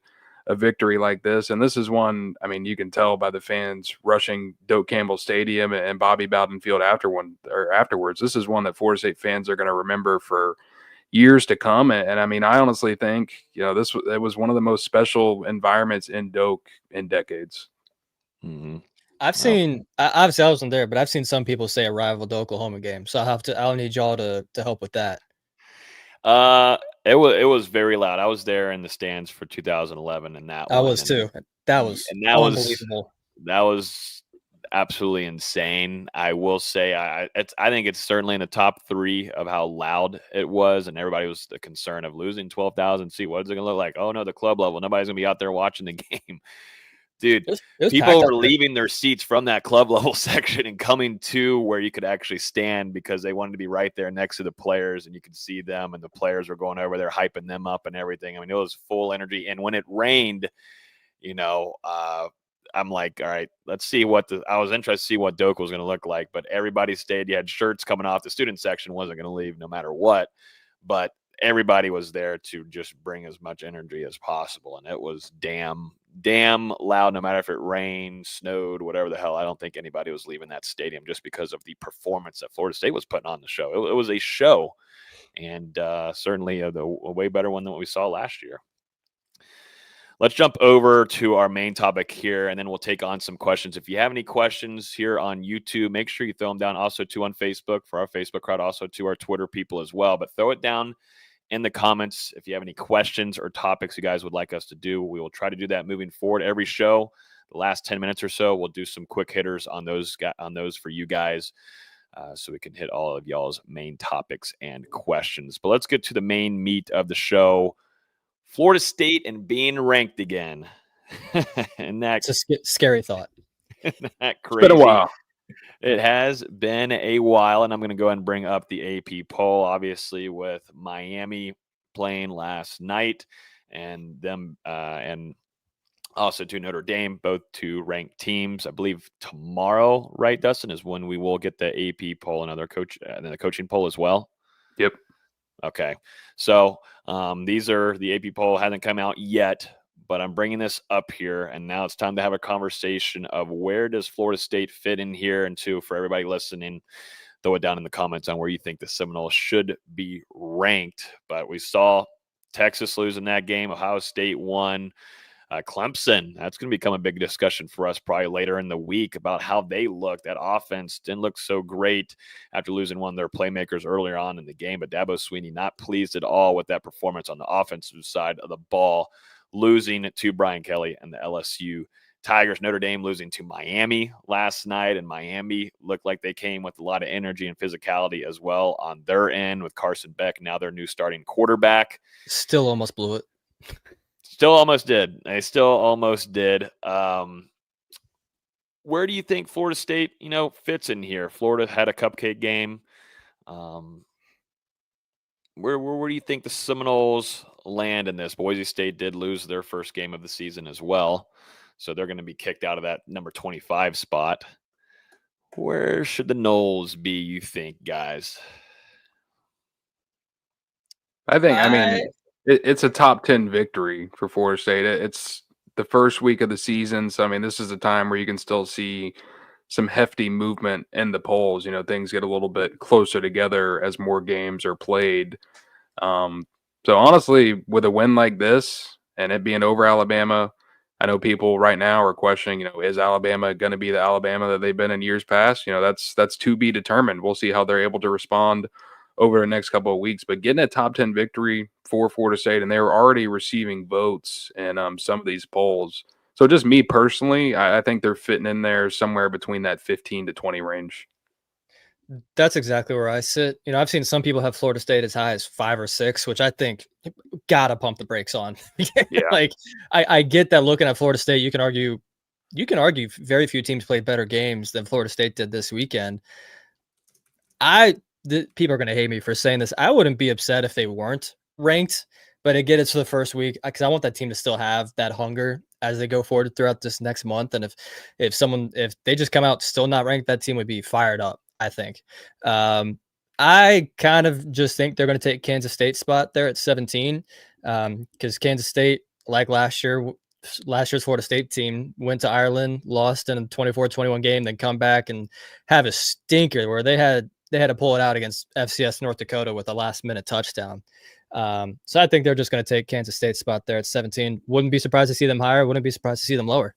a victory like this. And this is one, I mean, you can tell by the fans rushing Doak Campbell Stadium and Bobby Bowden Field afterwards. This is one that Florida State fans are going to remember for years to come. And I mean, I honestly think, it was one of the most special environments in Doak in decades. Mm-hmm. I've seen, obviously I wasn't there, but I've seen some people say a rival to Oklahoma game. So I'll need y'all to help with that. It was very loud. I was there in the stands for 2011, and I was too. That was unbelievable. That was absolutely insane. I will say, I think it's certainly in the top 3 of how loud it was, and everybody was the concern of losing 12,000 seats. What is it going to look like? Oh no, the club level. Nobody's going to be out there watching the game. Dude, it was people were leaving their seats from that club level section and coming to where you could actually stand, because they wanted to be right there next to the players, and you could see them, and the players were going over there hyping them up and everything. I mean, it was full energy. And when it rained, I'm like, all right, let's see I was interested to see what Doak was going to look like, but everybody stayed. You had shirts coming off. The student section wasn't going to leave no matter what, but everybody was there to just bring as much energy as possible. And it was damn loud, no matter if it rained, snowed, whatever the hell. I don't think anybody was leaving that stadium just because of the performance that Florida State was putting on the show. It was a show, and certainly a way better one than what we saw last year. Let's jump over to our main topic here, and then we'll take on some questions. If you have any questions here on YouTube, make sure you throw them down. Also, too, on Facebook for our Facebook crowd, also to our Twitter people as well. But throw it down in the comments if you have any questions or topics you guys would like us to do. We will try to do that moving forward. Every show, the last 10 minutes or so, we'll do some quick hitters on those for you guys, so we can hit all of y'all's main topics and questions. But let's get to the main meat of the show. Florida State and being ranked again. And it's a scary thought. That crazy. It's been a while. It has been a while, and I'm going to go ahead and bring up the AP poll, obviously, with Miami playing last night, and them and also to Notre Dame, both 2 ranked teams. I believe tomorrow, right, Dustin, is when we will get the AP poll and the coaching poll as well. Yep. Okay, so these are the AP poll, hasn't come out yet, but I'm bringing this up here, and now it's time to have a conversation of where does Florida State fit in here, and for everybody listening, throw it down in the comments on where you think the Seminoles should be ranked. But we saw Texas losing that game, Ohio State won. Clemson, that's going to become a big discussion for us probably later in the week about how they look. That offense didn't look so great after losing one of their playmakers earlier on in the game, but Dabo Swinney not pleased at all with that performance on the offensive side of the ball, losing to Brian Kelly and the LSU Tigers, Notre Dame losing to Miami last night, and Miami looked like they came with a lot of energy and physicality as well on their end with Carson Beck, now their new starting quarterback. Still almost blew it. Still almost did. They still almost did. Where do you think Florida State, fits in here? Florida had a cupcake game. Where do you think the Seminoles land in this? Boise State did lose their first game of the season as well, so they're going to be kicked out of that number 25 spot. Where should the Noles be, you think, guys? I mean, it's a top 10 victory for Florida State. It's the first week of the season, so I mean, this is a time where you can still see some hefty movement in the polls. Things get a little bit closer together as more games are played. So honestly, with a win like this and it being over Alabama, I know people right now are questioning, is Alabama going to be the Alabama that they've been in years past? That's to be determined. We'll see how they're able to respond over the next couple of weeks. But getting a top 10 victory for Florida State, and they were already receiving votes in some of these polls. So just me personally, I think they're fitting in there somewhere between that 15 to 20 range. That's exactly where I sit. I've seen some people have Florida State as high as 5 or 6, which I think gotta pump the brakes on. Yeah. Like I get that looking at Florida State, you can argue very few teams played better games than Florida State did this weekend. People are going to hate me for saying this. I wouldn't be upset if they weren't ranked, but again, it's for the first week because I want that team to still have that hunger as they go forward throughout this next month. And if they just come out still not ranked, that team would be fired up, I think. I kind of just think they're going to take Kansas State's spot there at 17 because Kansas State, like last year's Florida State team, went to Ireland, lost in a 24-21 game, then come back and have a stinker where they had to pull it out against FCS North Dakota with a last-minute touchdown. So I think they're just going to take Kansas State's spot there at 17. Wouldn't be surprised to see them higher. Wouldn't be surprised to see them lower.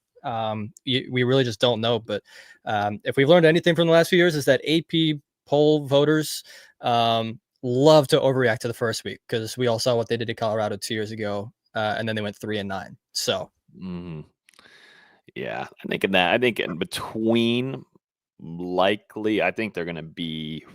We really just don't know. But if we've learned anything from the last few years is that AP poll voters love to overreact to the first week because we all saw what they did to Colorado 2 years ago, and then they went 3-9. So, yeah, I think in between, likely, I think they're going to be.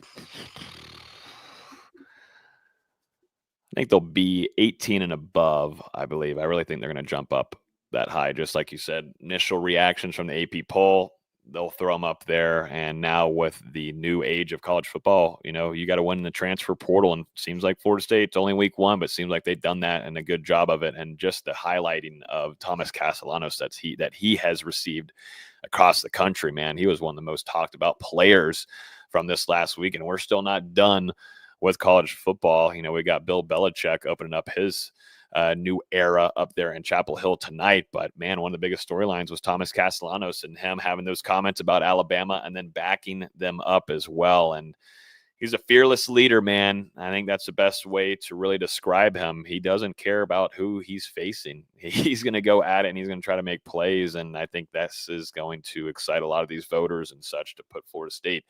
I think they'll be 18 and above, I believe. I really think they're going to jump up that high. Just like you said, initial reactions from the AP poll, they'll throw them up there. And now with the new age of college football, you got to win the transfer portal. And it seems like Florida State's only week 1, but it seems like they've done that and a good job of it. And just the highlighting of Thomas Castellanos that he has received across the country, man. He was one of the most talked about players from this last week. And we're still not done with college football. We got Bill Belichick opening up his new era up there in Chapel Hill tonight. But man, one of the biggest storylines was Thomas Castellanos and him having those comments about Alabama and then backing them up as well. And he's a fearless leader, man. I think that's the best way to really describe him. He doesn't care about who he's facing. He's going to go at it and he's going to try to make plays. And I think this is going to excite a lot of these voters and such to put Florida State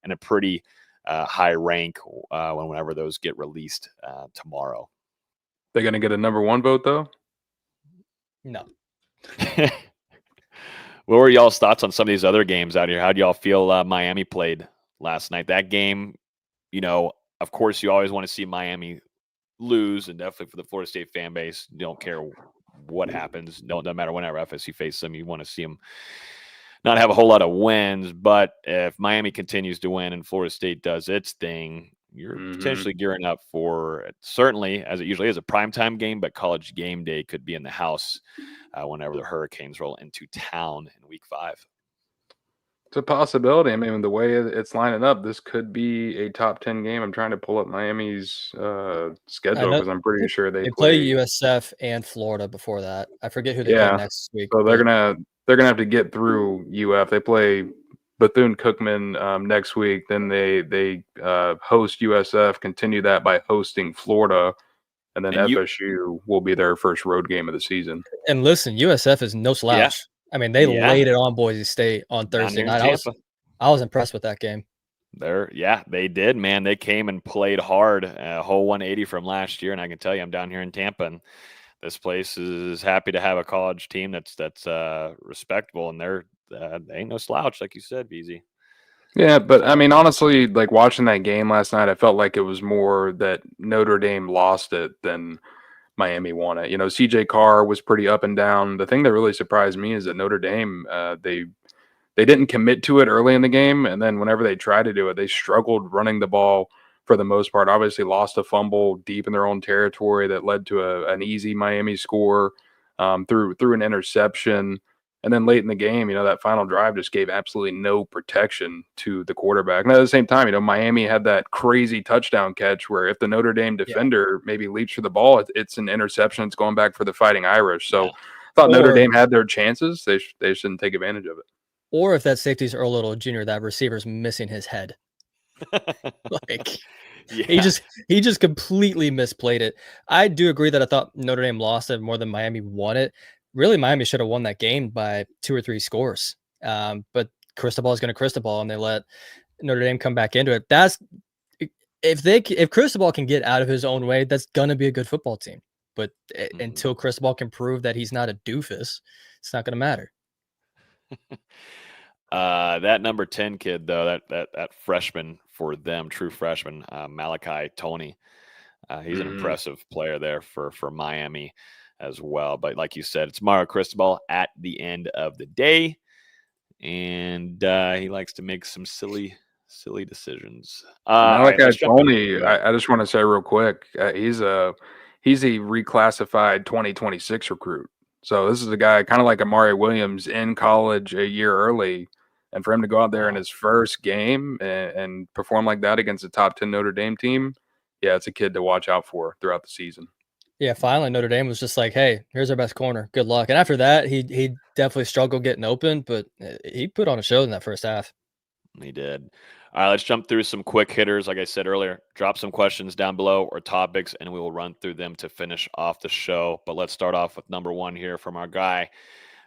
in a pretty high rank whenever those get released tomorrow. They're going to get a number 1 vote, though? No. What were y'all's thoughts on some of these other games out here? How do y'all feel Miami played last night? That game, of course, you always want to see Miami lose, and definitely for the Florida State fan base, you don't care what happens. Doesn't matter whenever FSU faces them, you want to see them not have a whole lot of wins. But if Miami continues to win and Florida State does its thing, you're potentially gearing up for, certainly, as it usually is, a primetime game, but College Game Day could be in the house whenever the Hurricanes roll into town in week 5. It's a possibility. I mean, the way it's lining up, this could be a top 10 game. I'm trying to pull up Miami's schedule because I'm pretty sure they play USF and Florida before that. I forget who they play next week. So they're gonna have to get through UF. They play Bethune-Cookman next week. Then they host USF, continue that by hosting Florida, and then FSU will be their first road game of the season. And listen, USF is no slouch. Yeah. I mean, they laid it on Boise State on Thursday night. I was impressed with that game. They did, man. They came and played hard, a whole 180 from last year. And I can tell you, I'm down here in Tampa, and this place is happy to have a college team that's respectable, and they ain't no slouch, like you said, VZ. Yeah, but I mean, honestly, like watching that game last night, I felt like it was more that Notre Dame lost it than Miami won it. CJ Carr was pretty up and down. The thing that really surprised me is that Notre Dame, they didn't commit to it early in the game, and then whenever they tried to do it, they struggled running the ball for the most part. Obviously, lost a fumble deep in their own territory that led to an easy Miami score through an interception. And then late in the game, that final drive just gave absolutely no protection to the quarterback. And at the same time, Miami had that crazy touchdown catch where if the Notre Dame defender maybe leaps for the ball, it's an interception. It's going back for the Fighting Irish. So I thought Notre Dame had their chances. They shouldn't take advantage of it. Or if that safety's Earl Little Jr., that receiver's missing his head. He just completely misplayed it. I do agree that I thought Notre Dame lost it more than Miami won it. Really, Miami should have won that game by 2 or 3 scores. But Cristobal is going to Cristobal, and they let Notre Dame come back into it. That's if Cristobal can get out of his own way, that's going to be a good football team. But until Cristobal can prove that he's not a doofus, it's not going to matter. That number 10 kid, though, that freshman for them, true freshman, Malachi Tony, he's an impressive player there for Miami as well. But like you said, it's Mario Cristobal at the end of the day, and he likes to make some silly decisions. Malachi Tony, I just want to say real quick, he's a reclassified 2026 recruit. So this is a guy kind of like Roydell Williams in college a year early, and for him to go out there in his first game and perform like that against a top 10 Notre Dame team, yeah, it's a kid to watch out for throughout the season. Yeah, finally Notre Dame was just like, hey, here's our best corner. Good luck. And after that, he definitely struggled getting open, but he put on a show in that first half. He did. All right, let's jump through some quick hitters. Like I said earlier, drop some questions down below or topics, and we will run through them to finish off the show. But let's start off with number 1 here from our guy,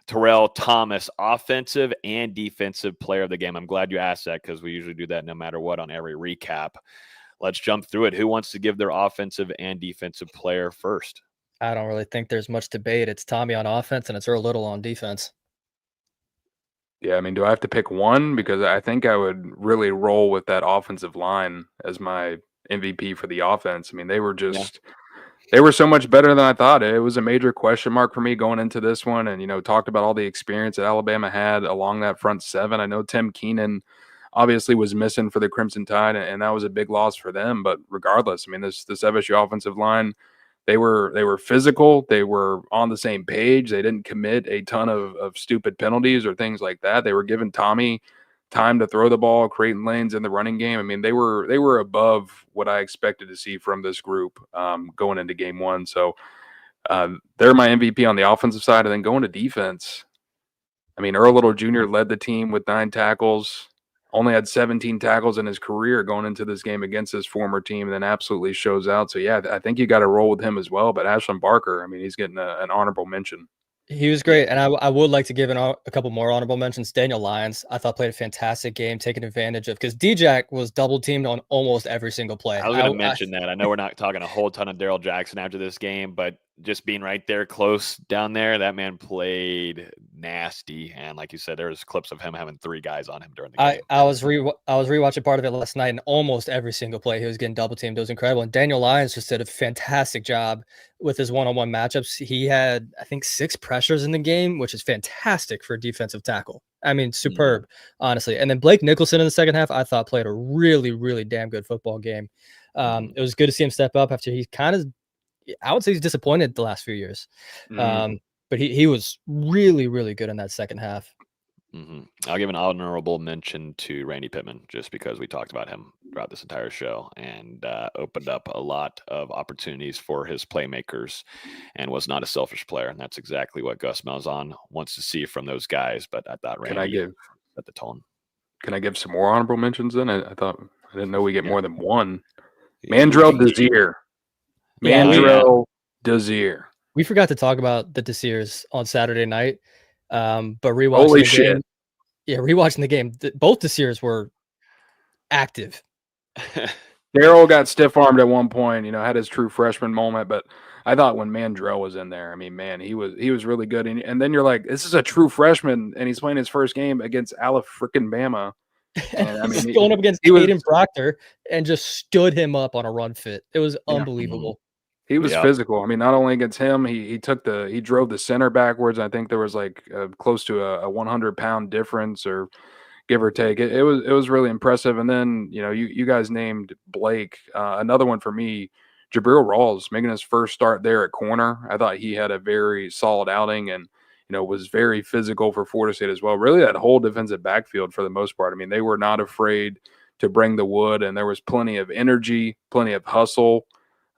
Terrell Thomas, offensive and defensive player of the game. I'm glad you asked that because we usually do that no matter what on every recap. Let's jump through it. Who wants to give their offensive and defensive player first? I don't really think there's much debate. It's Tommy on offense and it's Earl Little on defense. Yeah, I mean, do I have to pick one? Because I think I would really roll with that offensive line as my MVP for the offense. I mean, they were they were so much better than I thought. It was a major question mark for me going into this one, and talked about all the experience that Alabama had along that front 7. I know Tim Keenan obviously was missing for the Crimson Tide, and that was a big loss for them. But regardless, I mean, this FSU offensive line, they were physical. They were on the same page. They didn't commit a ton of stupid penalties or things like that. They were giving Tommy time to throw the ball, creating lanes in the running game. I mean, they were above what I expected to see from this group going into game 1. So they're my MVP on the offensive side. And then going to defense, I mean, Earl Little Jr. led the team with 9 tackles. Only had 17 tackles in his career going into this game against his former team, and then absolutely shows out. So, yeah, I think you got to roll with him as well. But Ashlyn Barker, I mean, he's getting an honorable mention. He was great, and I would like to give a couple more honorable mentions. Daniel Lyons, I thought, played a fantastic game, taking advantage of – because D-Jack was double-teamed on almost every single play. I was going to mention that. I know we're not talking a whole ton of Daryl Jackson after this game, but just being right there close down there, that man played nasty. And like you said, there's clips of him having 3 guys on him during the game. I was rewatching part of it last night, and almost every single play he was getting double teamed. It was incredible. And Daniel Lyons just did a fantastic job with his one-on-one matchups. He had, I think, 6 pressures in the game, which is fantastic for a defensive tackle. I mean, superb, honestly. And then Blake Nicholson in the second half, I thought played a really, really damn good football game. It was good to see him step up after he kind of, I would say he's disappointed the last few years. But he was really, really good in that second half. I'll give an honorable mention to Randy Pittman just because we talked about him throughout this entire show and opened up a lot of opportunities for his playmakers and was not a selfish player. And that's exactly what Gus Malzahn wants to see from those guys. But I thought Randy set the tone. Can I give some more honorable mentions then? I didn't know we get more than one. Mandrell Desir. Mandrell Desir. We forgot to talk about the Desirs on Saturday night, but rewatching Holy the shit. game, rewatching the game, both Desirs were active. Daryl got stiff-armed at one point, had his true freshman moment, but I thought when Mandrell was in there, I mean, man, he was really good. And then you're like, this is a true freshman, and he's playing his first game against Bama. And I mean, He's going up against he was Caden Proctor and just stood him up on a run fit. It was unbelievable. He was Yep. physical. I mean, not only against him, he drove the center backwards. I think there was like close to a 100-pound difference, or give or take. It was really impressive. And then you guys named Blake. Another one for me, Jabril Rawls making his first start there at corner. I thought he had a very solid outing, and was very physical for Florida State as well. Really, that whole defensive backfield for the most part. I mean, they were not afraid to bring the wood, and there was plenty of energy, plenty of hustle.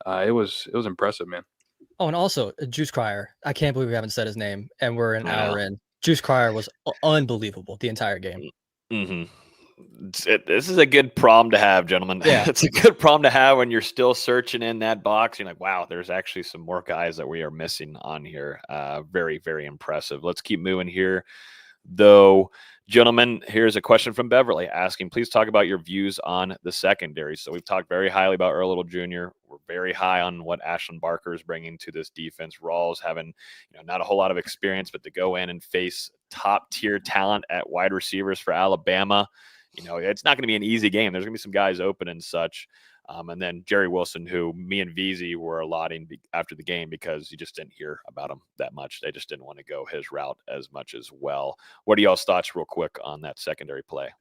It was impressive, man. Oh, and also Juice Cryer. I can't believe we haven't said his name, and we're an hour in. Juice Cryer was unbelievable the entire game. This is a good problem to have, gentlemen. Yeah. It's a good problem to have when you're still searching in that box. You're like, wow, there's actually some more guys that we are missing on here. Very, very impressive. Let's keep moving here, though. Gentlemen, here's a question from Beverly asking, please talk about your views on the secondary. So we've talked very highly about Earl Little Jr. We're very high on what Ashland Barker is bringing to this defense. Rawls having not a whole lot of experience, but to go in and face top tier talent at wide receivers for Alabama, it's not going to be an easy game. There's going to be some guys open and such. And then Jerry Wilson, who me and VZ were allotting after the game because you just didn't hear about him that much. They just didn't want to go his route as much as well. What are y'all's thoughts real quick on that secondary play?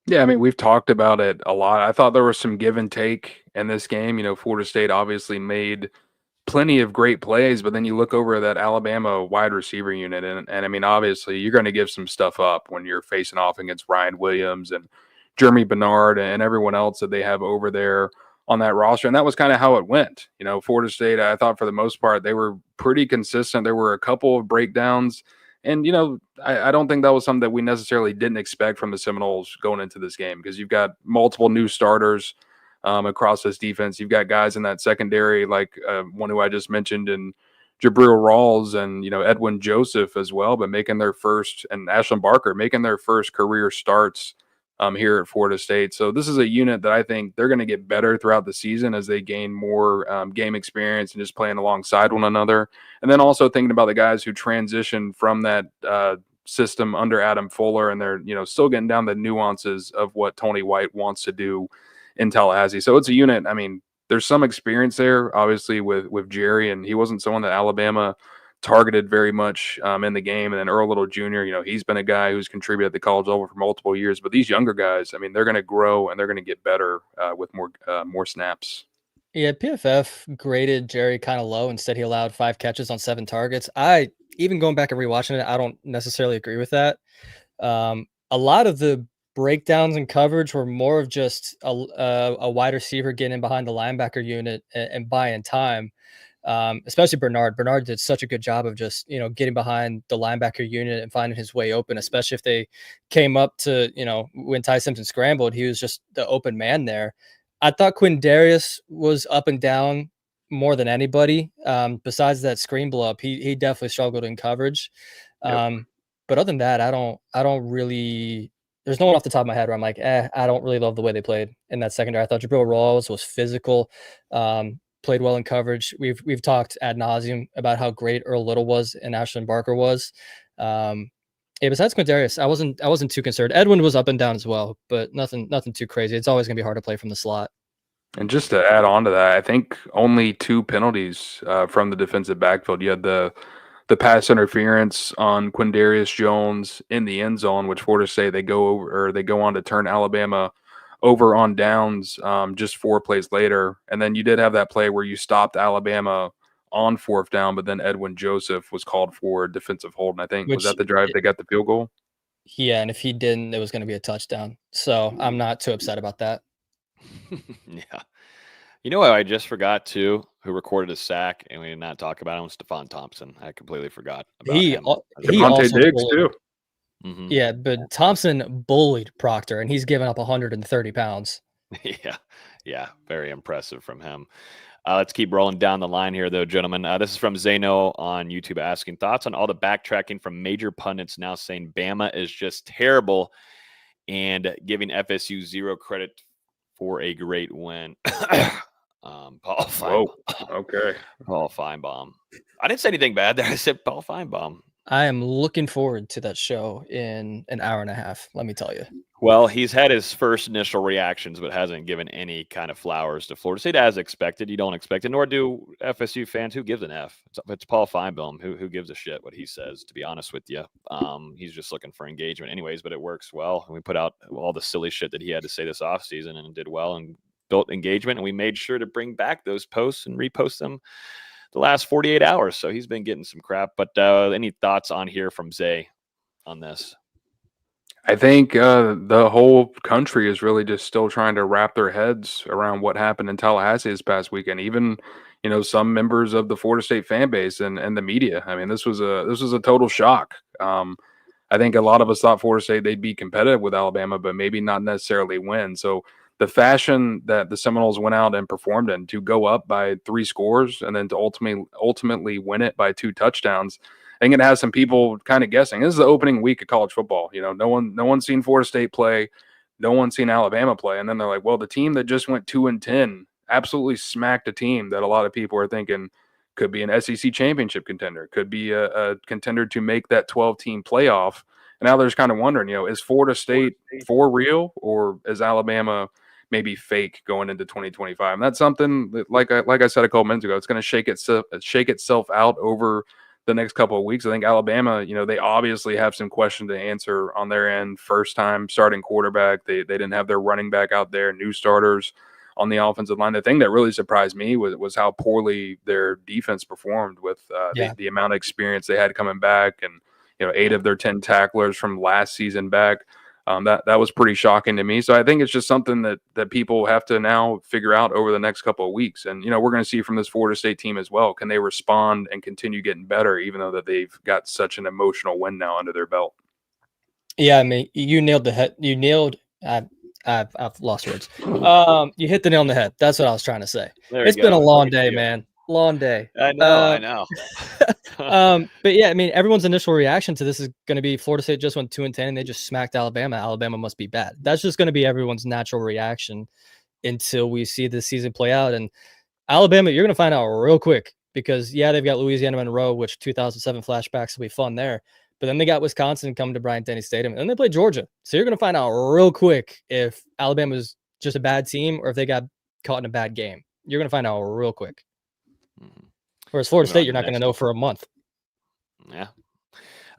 Yeah, I mean, we've talked about it a lot. I thought there was some give and take in this game. Florida State obviously made plenty of great plays, but then you look over that Alabama wide receiver unit, and I mean, obviously you're going to give some stuff up when you're facing off against Ryan Williams and Jeremy Bernard and everyone else that they have over there on that roster. And that was kind of how it went. Florida State, I thought for the most part, they were pretty consistent. There were a couple of breakdowns. And, I don't think that was something that we necessarily didn't expect from the Seminoles going into this game, because you've got multiple new starters across this defense. You've got guys in that secondary, like one who I just mentioned, and Jabril Rawls and, Edwin Joseph as well, but making their first, and Ashland Barker making their first career starts here at Florida State. So this is a unit that I think they're going to get better throughout the season as they gain more game experience and just playing alongside one another. And then also thinking about the guys who transitioned from that system under Adam Fuller, and they're, still getting down the nuances of what Tony White wants to do in Tallahassee. So it's a unit. I mean, there's some experience there, obviously, with Jerry, and he wasn't someone that Alabama targeted very much in the game. And then Earl Little Jr., he's been a guy who's contributed at the college level for multiple years. But these younger guys, I mean, they're going to grow and they're going to get better with more snaps. Yeah, PFF graded Jerry kind of low. Instead, he allowed 5 catches on 7 targets. Even going back and rewatching it, I don't necessarily agree with that. A lot of the breakdowns and coverage were more of just a wide receiver getting in behind the linebacker unit and buying time. Especially Bernard. Bernard did such a good job of just, getting behind the linebacker unit and finding his way open, especially if they came up to, when Ty Simpson scrambled, he was just the open man there. I thought Quindarius was up and down more than anybody. Besides that screen blow up, he definitely struggled in coverage. Yep. But other than that, I don't really, there's no one off the top of my head where I'm like, I don't really love the way they played in that secondary. I thought Jabril Rawls was physical. Played well in coverage. We've talked ad nauseum about how great Earl Little was and Ashland Barker was. Besides Quindarius, I wasn't too concerned. Edwin was up and down as well, but nothing too crazy. It's always gonna be hard to play from the slot. And just to add on to that, I think only 2 penalties from the defensive backfield. You had the pass interference on Quindarius Jones in the end zone, which Florida State they go on to turn Alabama over on downs just 4 plays later. And then you did have that play where you stopped Alabama on 4th down, but then Edwin Joseph was called for a defensive hold. And I think, was that the drive they got the field goal? Yeah, and if he didn't, it was going to be a touchdown. So I'm not too upset about that. Yeah. You know what I just forgot too, who recorded a sack and we did not talk about him, was Stephon Thompson. I completely forgot about him. He also Diggs too. Mm-hmm. Yeah, but Thompson bullied Proctor, and he's given up 130 pounds. Yeah, very impressive from him. Let's keep rolling down the line here, though, gentlemen. This is from Zeno on YouTube asking thoughts on all the backtracking from major pundits now saying Bama is just terrible and giving FSU 0 credit for a great win. Paul Whoa. Feinbaum. Okay. Paul Feinbaum. I didn't say anything bad there. I said Paul Feinbaum. I am looking forward to that show in an hour and a half, let me tell you. Well, he's had his first initial reactions, but hasn't given any kind of flowers to Florida State as expected. You don't expect it, nor do FSU fans. Who gives an F? It's Paul Feinbaum. Who gives a shit what he says, to be honest with you? He's just looking for engagement anyways, but it works well. And we put out all the silly shit that he had to say this offseason and did well and built engagement. And we made sure to bring back those posts and repost them the last 48 hours. So he's been getting some crap. But any thoughts on here from Zay on this? I think the whole country is really just still trying to wrap their heads around what happened in Tallahassee this past weekend. Even, some members of the Florida State fan base and the media. I mean, this was a total shock. I think a lot of us thought Florida State they'd be competitive with Alabama, but maybe not necessarily win. So the fashion that the Seminoles went out and performed in to go up by 3 scores and then to ultimately win it by 2 touchdowns. I think it has some people kind of guessing. This is the opening week of college football. No one's seen Florida State play, no one's seen Alabama play, and then they're like, well, the team that just went 2-10 absolutely smacked a team that a lot of people are thinking could be an SEC championship contender, could be a contender to make that 12-team playoff. And now they're just kind of wondering, is Florida State for real, or is Alabama maybe fake going into 2025? And that's something that, like I said a couple minutes ago, it's going to shake itself out over the next couple of weeks. I think Alabama, they obviously have some questions to answer on their end. First time starting quarterback. They didn't have their running back out there, new starters on the offensive line. The thing that really surprised me was how poorly their defense performed with the amount of experience they had coming back, and 8 of their 10 tacklers from last season back. That was pretty shocking to me. So I think it's just something that people have to now figure out over the next couple of weeks. And, we're going to see from this Florida State team as well. Can they respond and continue getting better, even though that they've got such an emotional win now under their belt? Yeah, I mean, you nailed the head. You nailed. I've lost words. You hit the nail on the head. That's what I was trying to say. It's been a long day, man. Long day. I know. But yeah, I mean, everyone's initial reaction to this is going to be Florida State just went 2-10 and they just smacked Alabama. Alabama must be bad. That's just going to be everyone's natural reaction until we see the season play out. And Alabama, you're going to find out real quick because, they've got Louisiana Monroe, which 2007 flashbacks will be fun there. But then they got Wisconsin coming to Bryant-Denny Stadium, and then they play Georgia. So you're going to find out real quick if Alabama's just a bad team or if they got caught in a bad game. You're going to find out real quick. Whereas Florida State, you're not going to know for a month. Yeah.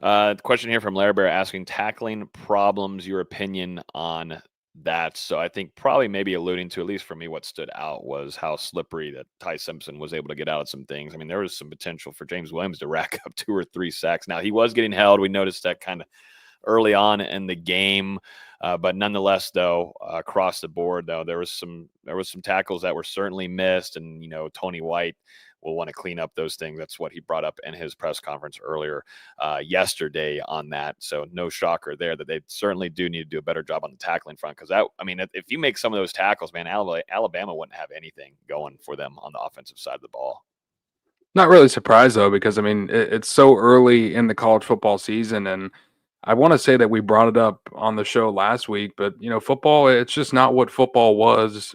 The question here from Larry Bear asking tackling problems, your opinion on that. So I think probably maybe alluding to, at least for me, what stood out was how slippery that Ty Simpson was able to get out of some things. I mean, there was some potential for James Williams to rack up 2 or 3 sacks. Now, he was getting held. We noticed that kind of early on in the game. But nonetheless, though, across the board, though, there was some tackles that were certainly missed. And, Tony White will want to clean up those things. That's what he brought up in his press conference earlier yesterday on that. So no shocker there that they certainly do need to do a better job on the tackling front. Because if you make some of those tackles, man, Alabama wouldn't have anything going for them on the offensive side of the ball. Not really surprised though, because it's so early in the college football season, and I want to say that we brought it up on the show last week, but football, it's just not what football was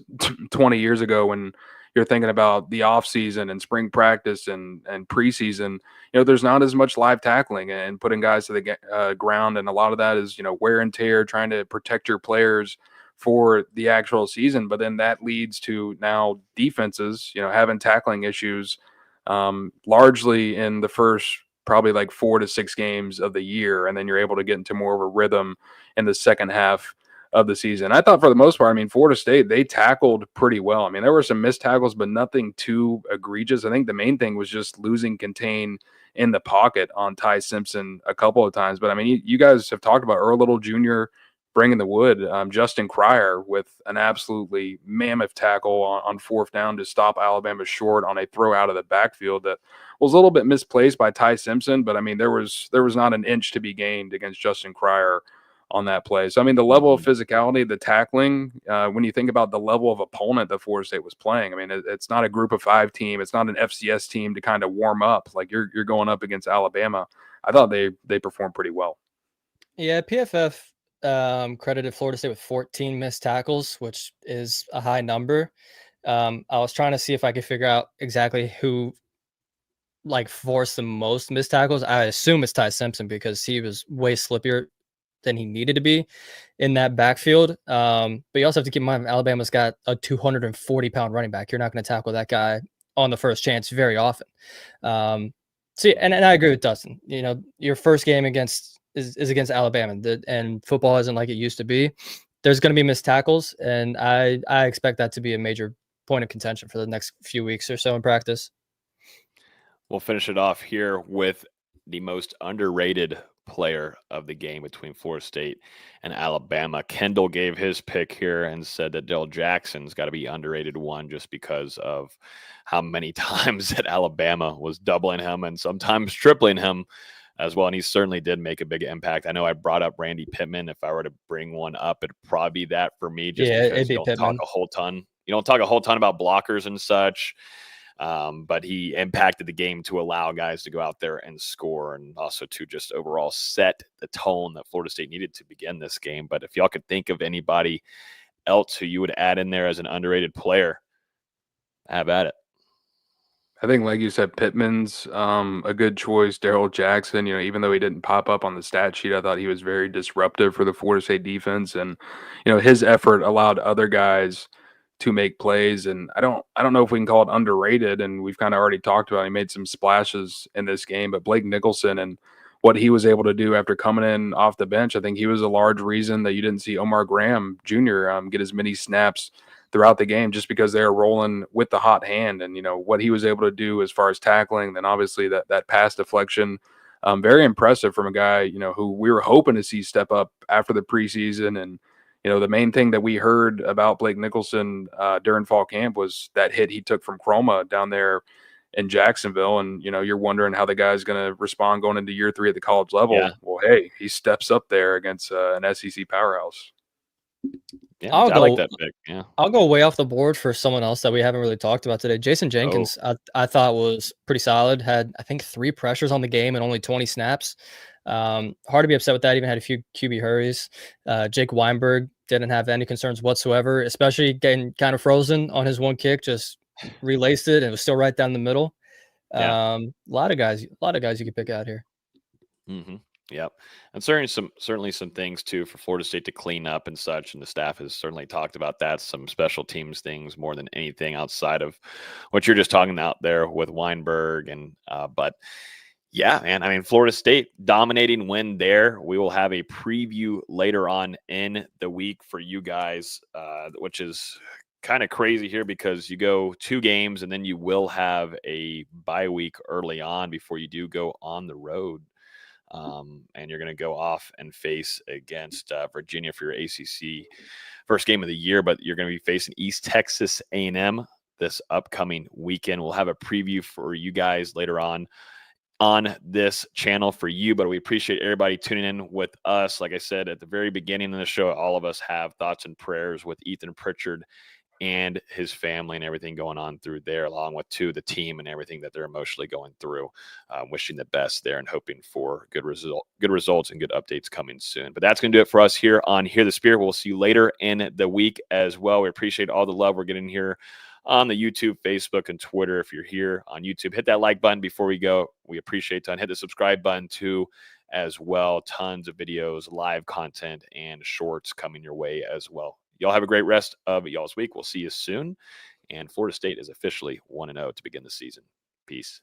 20 years ago when you're thinking about the off season and spring practice and preseason. There's not as much live tackling and putting guys to the ground, and a lot of that is wear and tear, trying to protect your players for the actual season. But then that leads to now defenses having tackling issues largely in the first probably like 4 to 6 games of the year, and then you're able to get into more of a rhythm in the second half of the season. I thought for the most part, Florida State, they tackled pretty well. There were some missed tackles, but nothing too egregious. I think the main thing was just losing contain in the pocket on Ty Simpson a couple of times. But you guys have talked about Earl Little Jr. bringing the wood. Justin Cryer with an absolutely mammoth tackle on 4th down to stop Alabama short on a throw out of the backfield that was a little bit misplaced by Ty Simpson. But there was not an inch to be gained against Justin Cryer on that play. So, the level of physicality, the tackling, when you think about the level of opponent that Florida State was playing, it's not a group of 5 team. It's not an FCS team to kind of warm up. Like you're going up against Alabama. I thought they performed pretty well. Yeah, PFF credited Florida State with 14 missed tackles, which is a high number. I was trying to see if I could figure out exactly who forced the most missed tackles. I assume it's Ty Simpson because he was way slippier than he needed to be in that backfield. But you also have to keep in mind Alabama's got a 240-pound running back. You're not going to tackle that guy on the first chance very often. And I agree with Dustin. Your first game is against Alabama, and football isn't like it used to be. There's going to be missed tackles, and I expect that to be a major point of contention for the next few weeks or so in practice. We'll finish it off here with the most underrated player of the game between Florida State and Alabama. Kendall gave his pick here and said that Dell Jackson's got to be underrated one just because of how many times that Alabama was doubling him and sometimes tripling him as well. And he certainly did make a big impact. I know I brought up Randy Pittman. If I were to bring one up, it'd probably be that for me, just because you don't talk a whole ton. You don't talk a whole ton about blockers and such. But he impacted the game to allow guys to go out there and score, and also to just overall set the tone that Florida State needed to begin this game. But if y'all could think of anybody else who you would add in there as an underrated player, have at it. I think, like you said, Pittman's a good choice. Darrell Jackson, even though he didn't pop up on the stat sheet, I thought he was very disruptive for the Florida State defense, and his effort allowed other guys to make plays. And I don't know if we can call it underrated, and we've kind of already talked about it. He made some splashes in this game, but Blake Nicholson and what he was able to do after coming in off the bench, I think he was a large reason that you didn't see Omar Graham Jr. Get as many snaps throughout the game, just because they were rolling with the hot hand. And what he was able to do as far as tackling, then obviously that pass deflection, very impressive from a guy who we were hoping to see step up after the preseason. And the main thing that we heard about Blake Nicholson during fall camp was that hit he took from Chroma down there in Jacksonville. And, you're wondering how the guy's going to respond going into year 3 at the college level. Yeah. Well, hey, he steps up there against an SEC powerhouse. Yeah, I like that pick. Yeah, I'll go way off the board for someone else that we haven't really talked about today. Jason Jenkins, I thought was pretty solid. Had, I think, 3 pressures on the game and only 20 snaps. Hard to be upset with that. Even had a few QB hurries. Jake Weinberg didn't have any concerns whatsoever, especially getting kind of frozen on his one kick. Just relaced it and it was still right down the middle. Yeah. A lot of guys you could pick out here. Mm-hmm. Yep. And certainly some things too for Florida State to clean up and such. And the staff has certainly talked about that, some special teams things more than anything outside of what you're just talking out there with Weinberg. And, but yeah, man, I mean, Florida State dominating win there. We will have a preview later on in the week for you guys, which is kind of crazy here because you go 2 games and then you will have a bye week early on before you do go on the road. And you're going to go off and face against Virginia for your ACC first game of the year, but you're going to be facing East Texas A&M this upcoming weekend. We'll have a preview for you guys later on this channel for you, but we appreciate everybody tuning in with us. Like I said at the very beginning of the show, all of us have thoughts and prayers with Ethan Pritchard and his family and everything going on through there, along with the team and everything that they're emotionally going through. Wishing the best there and hoping for good results and good updates coming soon. But that's going to do it for us here on Hear the Spirit. We'll see you later in the week as well. We appreciate all the love we're getting here on the YouTube, Facebook, and Twitter. If you're here on YouTube, hit that like button before we go. We appreciate it. Hit the subscribe button too as well. Tons of videos, live content, and shorts coming your way as well. Y'all have a great rest of y'all's week. We'll see you soon. And Florida State is officially 1-0 to begin the season. Peace.